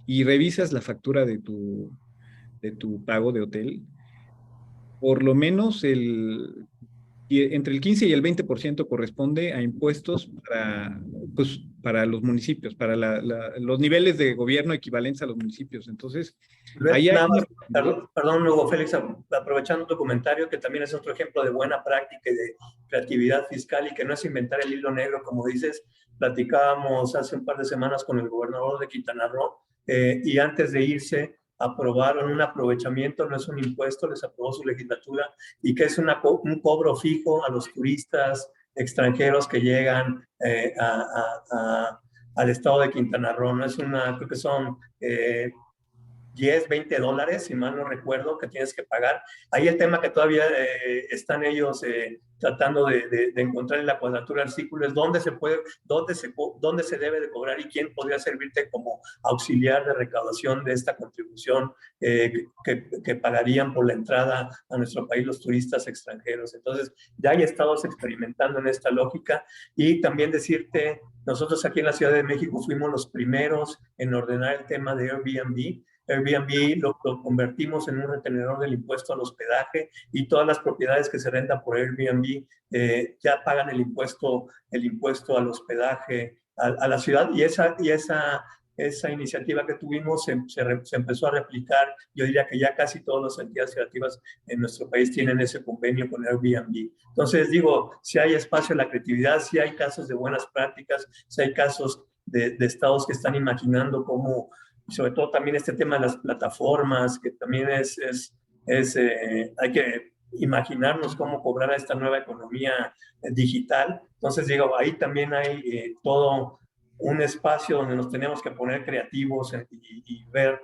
y revisas la factura de tu pago de hotel, por lo menos entre el 15 y el 20% corresponde a impuestos para los municipios, para los niveles de gobierno equivalentes a los municipios. Entonces, ahí hay perdón, Hugo Félix, aprovechando tu comentario, que también es otro ejemplo de buena práctica y de creatividad fiscal, y que no es inventar el hilo negro, como dices. Platicábamos hace un par de semanas con el gobernador de Quintana Roo, y antes de irse aprobaron un aprovechamiento, no es un impuesto, les aprobó su legislatura, y que es un cobro fijo a los turistas extranjeros que llegan al estado de Quintana Roo. No es creo que son 10, 20 dólares, si mal no recuerdo, que tienes que pagar. Ahí el tema que todavía están ellos tratando de encontrar en la cuadratura del círculo es dónde se debe de cobrar y quién podría servirte como auxiliar de recaudación de esta contribución que pagarían por la entrada a nuestro país los turistas extranjeros. Entonces, ya hay estados experimentando en esta lógica. Y también decirte, nosotros aquí en la Ciudad de México fuimos los primeros en ordenar el tema de Airbnb. Airbnb lo convertimos en un retenedor del impuesto al hospedaje y todas las propiedades que se rentan por Airbnb ya pagan el impuesto al hospedaje a la ciudad, y esa iniciativa que tuvimos se empezó a replicar. Yo diría que ya casi todas las entidades creativas en nuestro país tienen ese convenio con Airbnb. Entonces digo, si hay espacio a la creatividad, si hay casos de buenas prácticas, si hay casos de estados que están imaginando cómo, sobre todo también este tema de las plataformas, que también hay que imaginarnos cómo cobrar a esta nueva economía digital. Entonces digo, ahí también hay todo un espacio donde nos tenemos que poner creativos y ver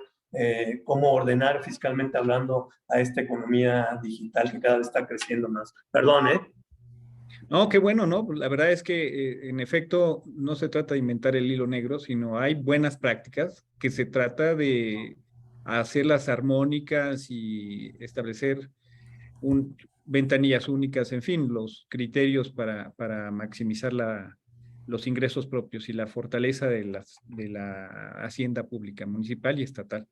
cómo ordenar fiscalmente hablando a esta economía digital que cada vez está creciendo más. Perdón, ¿eh? No, qué bueno, ¿no? La verdad es que, en efecto, no se trata de inventar el hilo negro, sino hay buenas prácticas que se trata de hacerlas armónicas y establecer ventanillas únicas, en fin, los criterios para maximizar los ingresos propios y la fortaleza de la hacienda pública, municipal y estatal.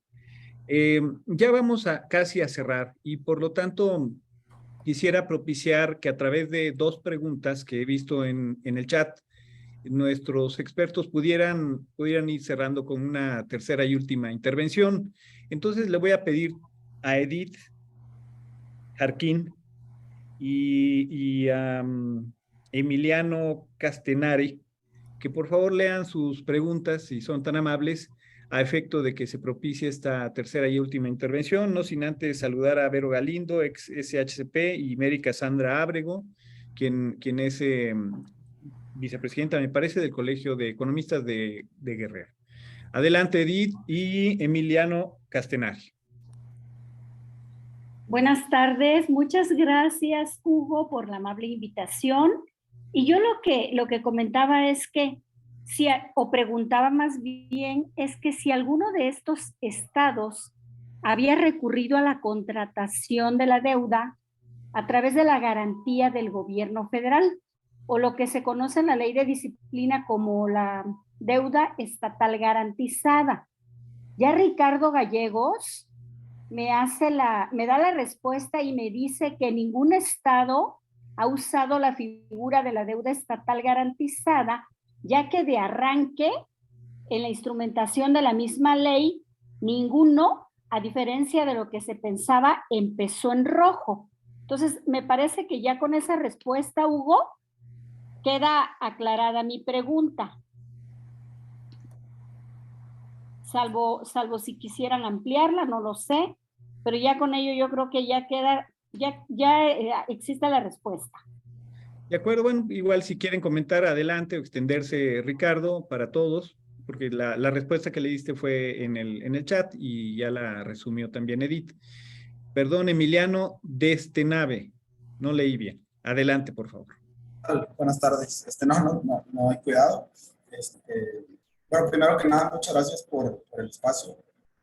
Ya vamos casi a cerrar y por lo tanto quisiera propiciar que a través de 2 preguntas que he visto en el chat, nuestros expertos pudieran ir cerrando con una tercera y última intervención. Entonces le voy a pedir a Edith Jarquín y a Emiliano Castenari que por favor lean sus preguntas, si son tan amables, a efecto de que se propicie esta tercera y última intervención, no sin antes saludar a Vero Galindo, ex SHCP, y Mary Cassandra Ábrego, quien es vicepresidenta, me parece, del Colegio de Economistas de Guerrero. Adelante, Edith y Emiliano Castenari. Buenas tardes, muchas gracias, Hugo, por la amable invitación. Y yo lo que comentaba es que, o preguntaba más bien, es que si alguno de estos estados había recurrido a la contratación de la deuda a través de la garantía del gobierno federal, o lo que se conoce en la ley de disciplina como la deuda estatal garantizada. Ya Ricardo Gallegos me da la respuesta y me dice que ningún estado ha usado la figura de la deuda estatal garantizada, ya que de arranque, en la instrumentación de la misma ley, ninguno, a diferencia de lo que se pensaba, empezó en rojo. Entonces, me parece que ya con esa respuesta, Hugo, queda aclarada mi pregunta. Salvo si quisieran ampliarla, no lo sé, pero ya con ello yo creo que ya queda, ya existe la respuesta. De acuerdo, bueno, igual si quieren comentar adelante o extenderse, Ricardo, para todos, porque la respuesta que le diste fue en el chat y ya la resumió también Edith. Perdón, Emiliano Destenave, no leí bien. Adelante, por favor. Buenas tardes. No hay cuidado. Bueno, primero que nada, muchas gracias por el espacio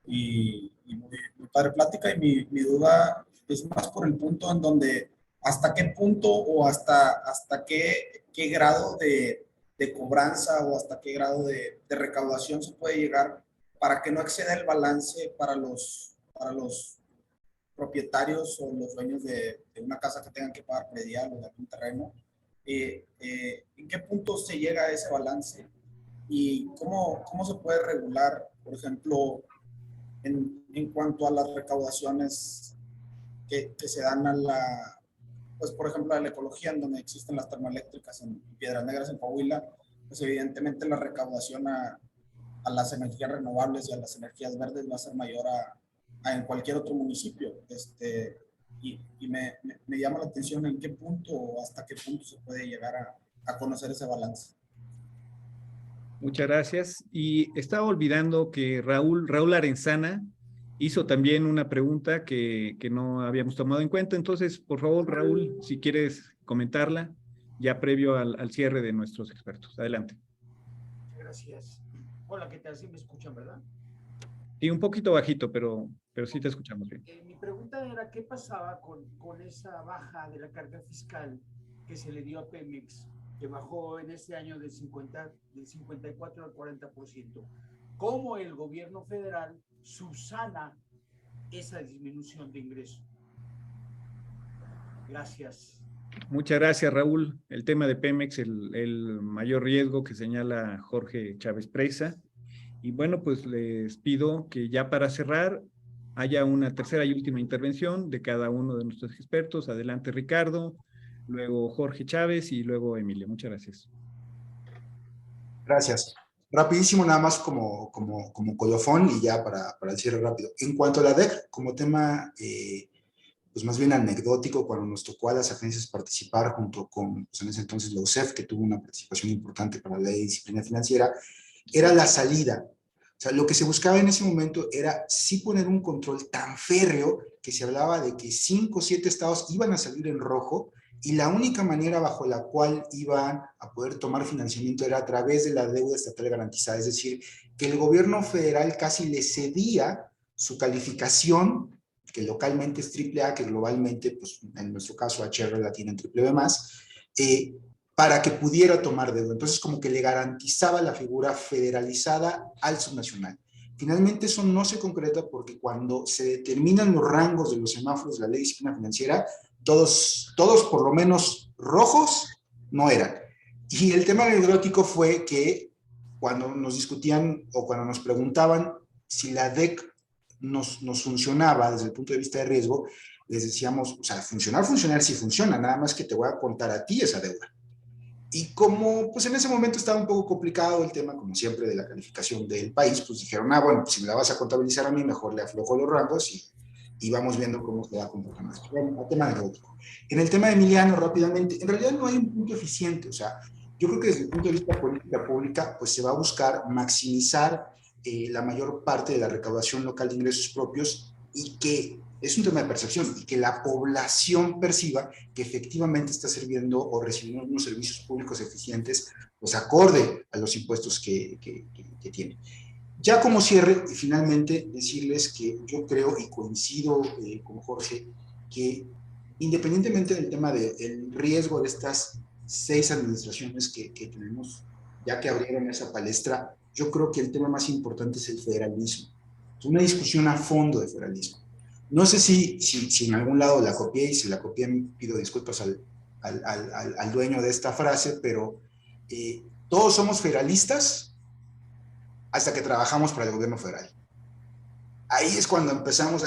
y muy padre plática, y mi duda es más por el punto en donde hasta qué punto o hasta qué grado de cobranza o hasta qué grado de recaudación se puede llegar para que no exceda el balance para los propietarios o los dueños de una casa que tengan que pagar predial o de algún terreno. ¿En qué punto se llega a ese balance? ¿Y cómo se puede regular, por ejemplo, en cuanto a las recaudaciones que se dan pues por ejemplo, a la ecología, en donde existen las termoeléctricas en Piedras Negras, en Coahuila? Pues evidentemente la recaudación a las energías renovables y a las energías verdes va a ser mayor a en cualquier otro municipio. Y me llama la atención en qué punto o hasta qué punto se puede llegar a conocer ese balance. Muchas gracias. Y estaba olvidando que Raúl Arenzana hizo también una pregunta que no habíamos tomado en cuenta. Entonces, por favor, Raúl, si quieres comentarla, ya previo al cierre de nuestros expertos. Adelante. Gracias. Hola, ¿qué tal? ¿Sí me escuchan, verdad? Sí, un poquito bajito, pero sí te escuchamos bien. Mi pregunta era, ¿qué pasaba con esa baja de la carga fiscal que se le dio a Pemex, que bajó en este año del 54 al 40%? ¿Cómo el gobierno federal subsana esa disminución de ingresos? Gracias. Muchas gracias, Raúl. El tema de Pemex, el mayor riesgo que señala Jorge Chávez Presa. Y bueno, pues les pido que ya para cerrar haya una tercera y última intervención de cada uno de nuestros expertos. Adelante, Ricardo, luego Jorge Chávez y luego Emilio. Muchas gracias. Gracias. Rapidísimo, nada más como colofón y ya para el cierre rápido. En cuanto a la DEC, como tema, pues más bien anecdótico, cuando nos tocó a las agencias participar junto con, pues en ese entonces, la UCEF, que tuvo una participación importante para la ley de disciplina financiera, era la salida. O sea, lo que se buscaba en ese momento era sí poner un control tan férreo que se hablaba de que 5 o 7 estados iban a salir en rojo y la única manera bajo la cual iban a poder tomar financiamiento era a través de la deuda estatal garantizada, es decir, que el gobierno federal casi le cedía su calificación, que localmente es AAA, que globalmente, pues en nuestro caso HR la tiene en BBB+, para que pudiera tomar deuda. Entonces, como que le garantizaba la figura federalizada al subnacional. Finalmente, eso no se concreta porque cuando se determinan los rangos de los semáforos de la ley de disciplina financiera, todos por lo menos rojos no eran. Y el tema anecdótico fue que cuando nos discutían o cuando nos preguntaban si la DEC nos funcionaba desde el punto de vista de riesgo, les decíamos, o sea, funcionar sí funciona, nada más que te voy a contar a ti esa deuda. Y como pues en ese momento estaba un poco complicado el tema, como siempre, de la calificación del país, pues dijeron, bueno, pues si me la vas a contabilizar a mí, mejor le aflojo los rangos y vamos viendo cómo se va comportando esto. Bueno, el tema anecdótico. En el tema de Emiliano, rápidamente, en realidad no hay un punto eficiente, o sea, yo creo que desde el punto de vista de política pública, pues se va a buscar maximizar la mayor parte de la recaudación local de ingresos propios y que es un tema de percepción y que la población perciba que efectivamente está sirviendo o recibiendo unos servicios públicos eficientes, pues acorde a los impuestos que tiene. Ya como cierre, finalmente decirles que yo creo y coincido con Jorge que independientemente del tema del riesgo de estas 6 administraciones que tenemos, ya que abrieron esa palestra, yo creo que el tema más importante es el federalismo. Es una discusión a fondo de federalismo. No sé si en algún lado la copié y si la copié pido disculpas al dueño de esta frase, pero todos somos federalistas hasta que trabajamos para el gobierno federal. Ahí es cuando empezamos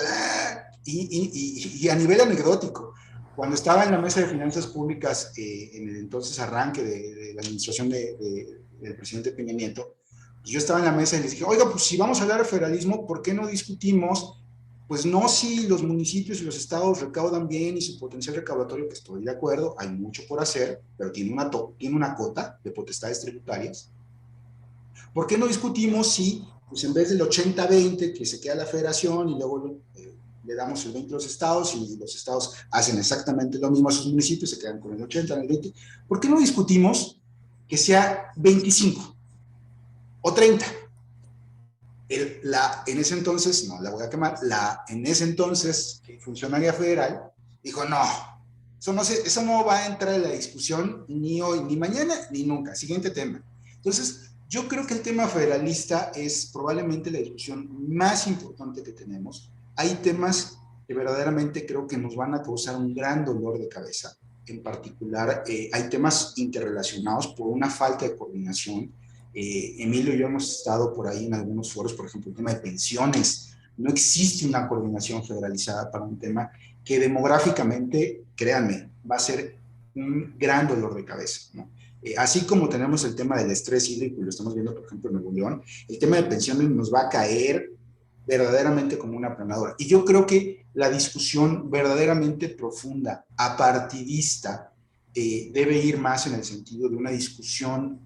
y a nivel anecdótico, cuando estaba en la mesa de finanzas públicas en el entonces arranque de la administración del presidente Peña Nieto, yo estaba en la mesa y les dije, oiga, pues si vamos a hablar de federalismo, ¿por qué no discutimos pues no si los municipios y los estados recaudan bien y su potencial recaudatorio, que estoy de acuerdo, hay mucho por hacer, pero tiene una cota de potestades tributarias? ¿Por qué no discutimos si, pues en vez del 80-20 que se queda la federación y luego le damos el 20 a los estados y los estados hacen exactamente lo mismo a sus municipios, se quedan con el 80, el 20, ¿por qué no discutimos que sea 25 o 30? En ese entonces, no la voy a quemar, en ese entonces funcionaria federal dijo, no, eso no va a entrar en la discusión ni hoy, ni mañana, ni nunca. Siguiente tema. Entonces, yo creo que el tema federalista es probablemente la discusión más importante que tenemos. Hay temas que verdaderamente creo que nos van a causar un gran dolor de cabeza. En particular, hay temas interrelacionados por una falta de coordinación. Emilio y yo hemos estado por ahí en algunos foros, por ejemplo, el tema de pensiones. No existe una coordinación federalizada para un tema que demográficamente, créanme, va a ser un gran dolor de cabeza, ¿no? Así como tenemos el tema del estrés hídrico, y lo estamos viendo, por ejemplo, en Nuevo León, el tema de pensiones nos va a caer verdaderamente como una aplanadora. Y yo creo que la discusión verdaderamente profunda, apartidista, debe ir más en el sentido de una discusión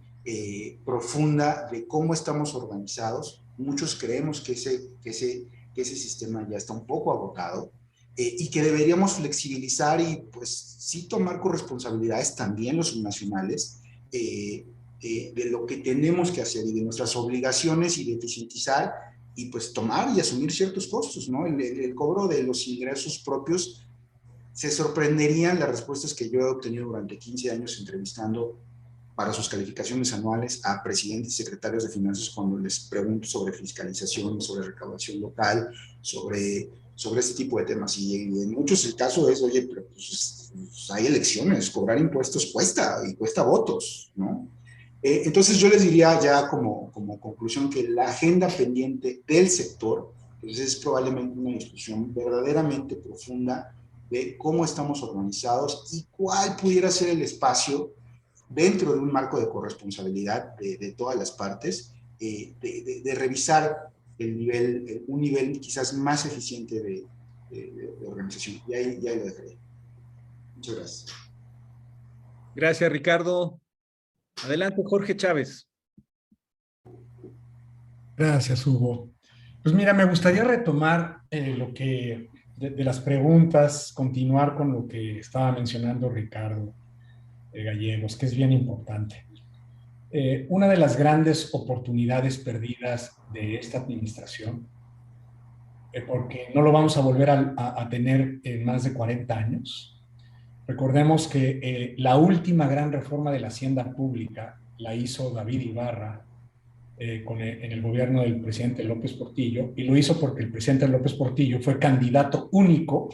profunda de cómo estamos organizados. Muchos creemos que que ese sistema ya está un poco agotado y que deberíamos flexibilizar y pues sí tomar corresponsabilidades también los subnacionales de lo que tenemos que hacer y de nuestras obligaciones y de eficientizar y pues tomar y asumir ciertos costos, ¿no? El cobro de los ingresos propios, se sorprenderían las respuestas que yo he obtenido durante 15 años entrevistando para sus calificaciones anuales a presidentes y secretarios de finanzas cuando les pregunto sobre fiscalización, sobre recaudación local, sobre este tipo de temas. Y en muchos el caso es, oye, pero pues hay elecciones, cobrar impuestos cuesta y cuesta votos, ¿no? Entonces yo les diría ya como conclusión que la agenda pendiente del sector pues es probablemente una discusión verdaderamente profunda de cómo estamos organizados y cuál pudiera ser el espacio dentro de un marco de corresponsabilidad de todas las partes, de revisar un nivel quizás más eficiente de organización. Y ahí lo dejaré. Muchas gracias. Gracias, Ricardo. Adelante, Jorge Chávez. Gracias, Hugo. Pues mira, me gustaría retomar lo que de las preguntas, continuar con lo que estaba mencionando Ricardo Gallegos, que es bien importante. Una de las grandes oportunidades perdidas de esta administración, porque no lo vamos a volver a tener en más de 40 años. Recordemos que la última gran reforma de la hacienda pública la hizo David Ibarra en el gobierno del presidente López Portillo, y lo hizo porque el presidente López Portillo fue candidato único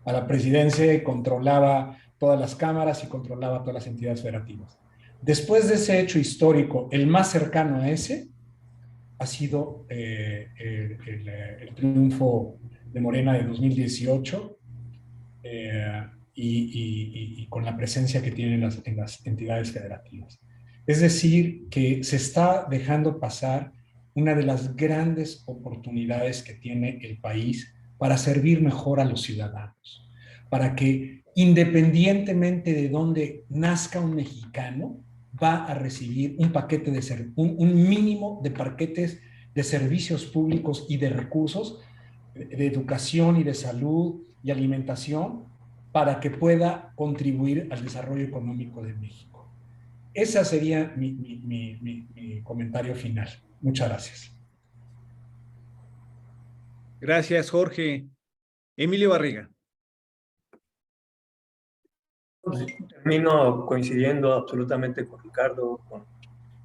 a la presidencia y controlaba todas las cámaras y controlaba todas las entidades federativas. Después de ese hecho histórico, el más cercano a ese ha sido el triunfo de Morena de 2018 y con la presencia que tienen en las entidades federativas. Es decir, que se está dejando pasar una de las grandes oportunidades que tiene el país para servir mejor a los ciudadanos, para que independientemente de dónde nazca un mexicano, va a recibir un paquete un mínimo de paquetes de servicios públicos y de recursos, de educación y de salud y alimentación, para que pueda contribuir al desarrollo económico de México. Ese sería mi comentario final. Muchas gracias. Gracias, Jorge. Emilio Barriga. Termino coincidiendo absolutamente con Ricardo,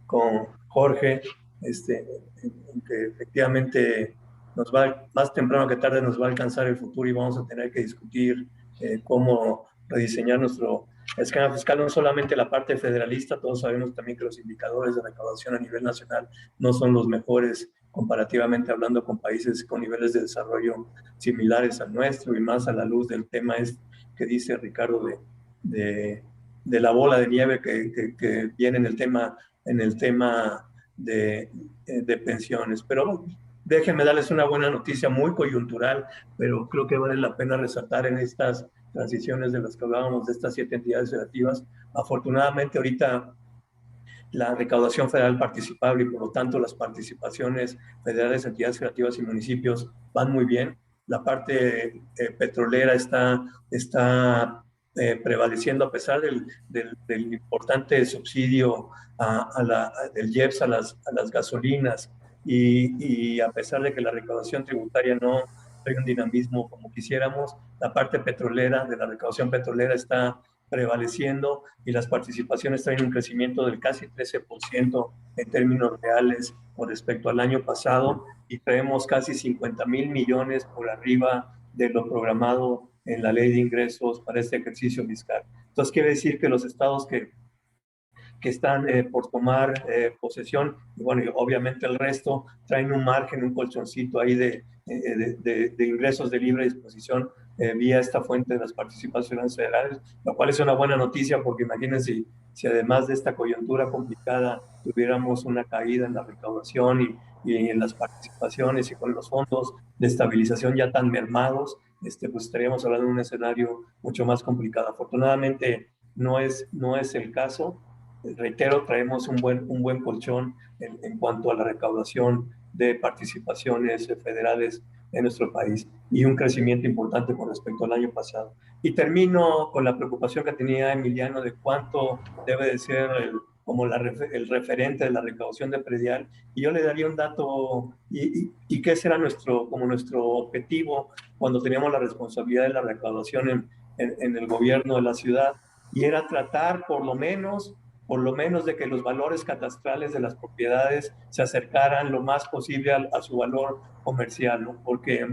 con Jorge, en que efectivamente más temprano que tarde nos va a alcanzar el futuro y vamos a tener que discutir cómo rediseñar nuestro esquema fiscal, no solamente la parte federalista. Todos sabemos también que los indicadores de recaudación a nivel nacional no son los mejores comparativamente hablando con países con niveles de desarrollo similares al nuestro, y más a la luz del tema que dice Ricardo de la bola de nieve que viene en el tema de pensiones. Pero déjenme darles una buena noticia muy coyuntural, pero creo que vale la pena resaltar en estas transiciones de las que hablábamos, de estas 7 entidades federativas. Afortunadamente ahorita la recaudación federal participable y por lo tanto las participaciones federales, entidades federativas y municipios van muy bien. La parte petrolera está prevaleciendo a pesar del importante subsidio del IEPS a las gasolinas, y a pesar de que la recaudación tributaria no hay un dinamismo como quisiéramos, la parte petrolera, de la recaudación petrolera, está prevaleciendo y las participaciones traen un crecimiento del casi 13% en términos reales con respecto al año pasado, y traemos casi 50,000 millones por arriba de lo programado en la ley de ingresos para este ejercicio fiscal. Entonces quiere decir que los estados que están por tomar posesión, y bueno, y obviamente el resto traen un margen, un colchoncito ahí de ingresos de libre disposición vía esta fuente de las participaciones federales, lo cual es una buena noticia, porque imagínense si además de esta coyuntura complicada tuviéramos una caída en la recaudación y en las participaciones, y con los fondos de estabilización ya tan mermados, pues estaríamos hablando de un escenario mucho más complicado. Afortunadamente no es el caso. Reitero, traemos un buen colchón en cuanto a la recaudación de participaciones federales en nuestro país y un crecimiento importante con respecto al año pasado. Y termino con la preocupación que tenía Emiliano de cuánto debe de ser el referente de la recaudación de predial, y yo le daría un dato y qué será nuestro objetivo cuando teníamos la responsabilidad de la recaudación en el gobierno de la ciudad, y era tratar por lo menos de que los valores catastrales de las propiedades se acercaran lo más posible a su valor comercial, ¿no? Porque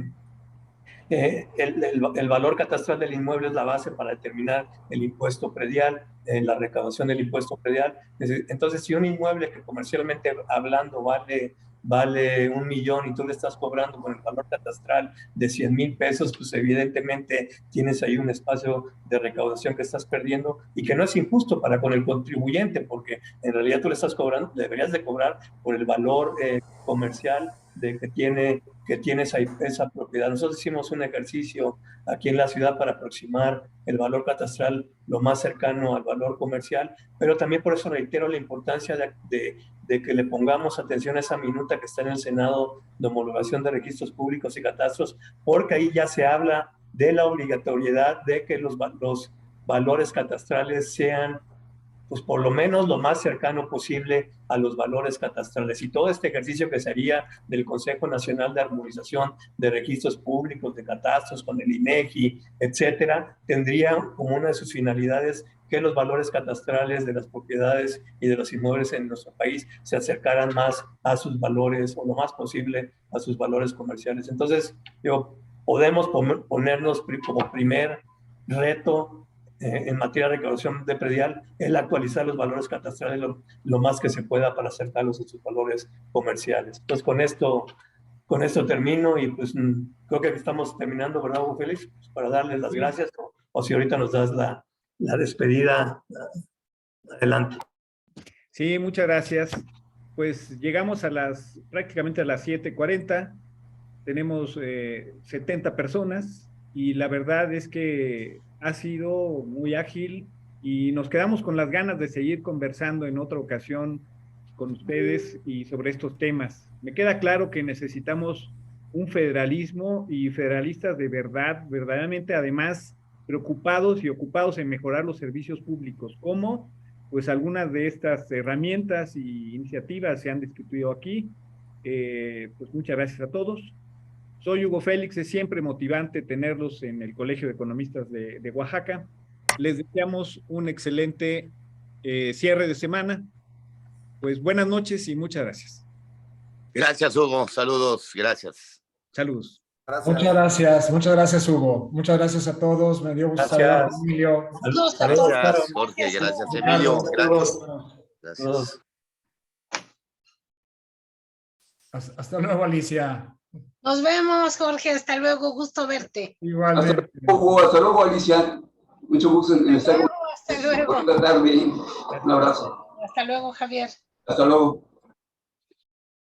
el valor catastral del inmueble es la base para determinar el impuesto predial, la recaudación del impuesto predial. Entonces, si un inmueble que comercialmente hablando vale $1 millón y tú le estás cobrando con el valor catastral de 100,000 pesos, pues evidentemente tienes ahí un espacio de recaudación que estás perdiendo y que no es injusto para con el contribuyente, porque en realidad tú le estás cobrando, deberías de cobrar por el valor comercial que tiene esa propiedad. Nosotros hicimos un ejercicio aquí en la ciudad para aproximar el valor catastral lo más cercano al valor comercial, pero también por eso reitero la importancia de que le pongamos atención a esa minuta que está en el Senado de homologación de registros públicos y catastros, porque ahí ya se habla de la obligatoriedad de que los valores catastrales sean, pues por lo menos lo más cercano posible a los valores catastrales. Y todo este ejercicio que se haría del Consejo Nacional de Armonización de Registros Públicos, de Catastros, con el INEGI, etcétera, tendría como una de sus finalidades que los valores catastrales de las propiedades y de los inmuebles en nuestro país se acercaran más a sus valores, o lo más posible a sus valores comerciales. Entonces, podemos ponernos como primer reto en materia de recaudación de predial, el actualizar los valores catastrales lo más que se pueda para acercarlos a sus valores comerciales. Entonces, con esto termino y pues creo que estamos terminando, ¿verdad, Hugo Félix? Pues para darles las gracias, o si ahorita nos das la despedida, adelante. Sí, muchas gracias. Pues llegamos prácticamente a las 7:40, tenemos 70 personas y la verdad es que ha sido muy ágil y nos quedamos con las ganas de seguir conversando en otra ocasión con ustedes y sobre estos temas. Me queda claro que necesitamos un federalismo y federalistas de verdad, verdaderamente además preocupados y ocupados en mejorar los servicios públicos. ¿Cómo? Pues algunas de estas herramientas y iniciativas se han discutido aquí. Pues muchas gracias a todos. Soy Hugo Félix, es siempre motivante tenerlos en el Colegio de Economistas de Oaxaca. Les deseamos un excelente cierre de semana. Pues buenas noches y muchas gracias. Gracias, Hugo. Saludos. Gracias. Saludos. Gracias. Muchas gracias, Hugo. Muchas gracias a todos. Me dio gusto saludar a Emilio. Gracias, Jorge. Gracias, Emilio. Gracias. Hasta luego, Alicia. Nos vemos, Jorge. Hasta luego. Gusto verte. Igualmente. Hasta luego, Alicia. Mucho gusto en estar con Hasta luego. Un abrazo. Hasta luego, Javier. Hasta luego.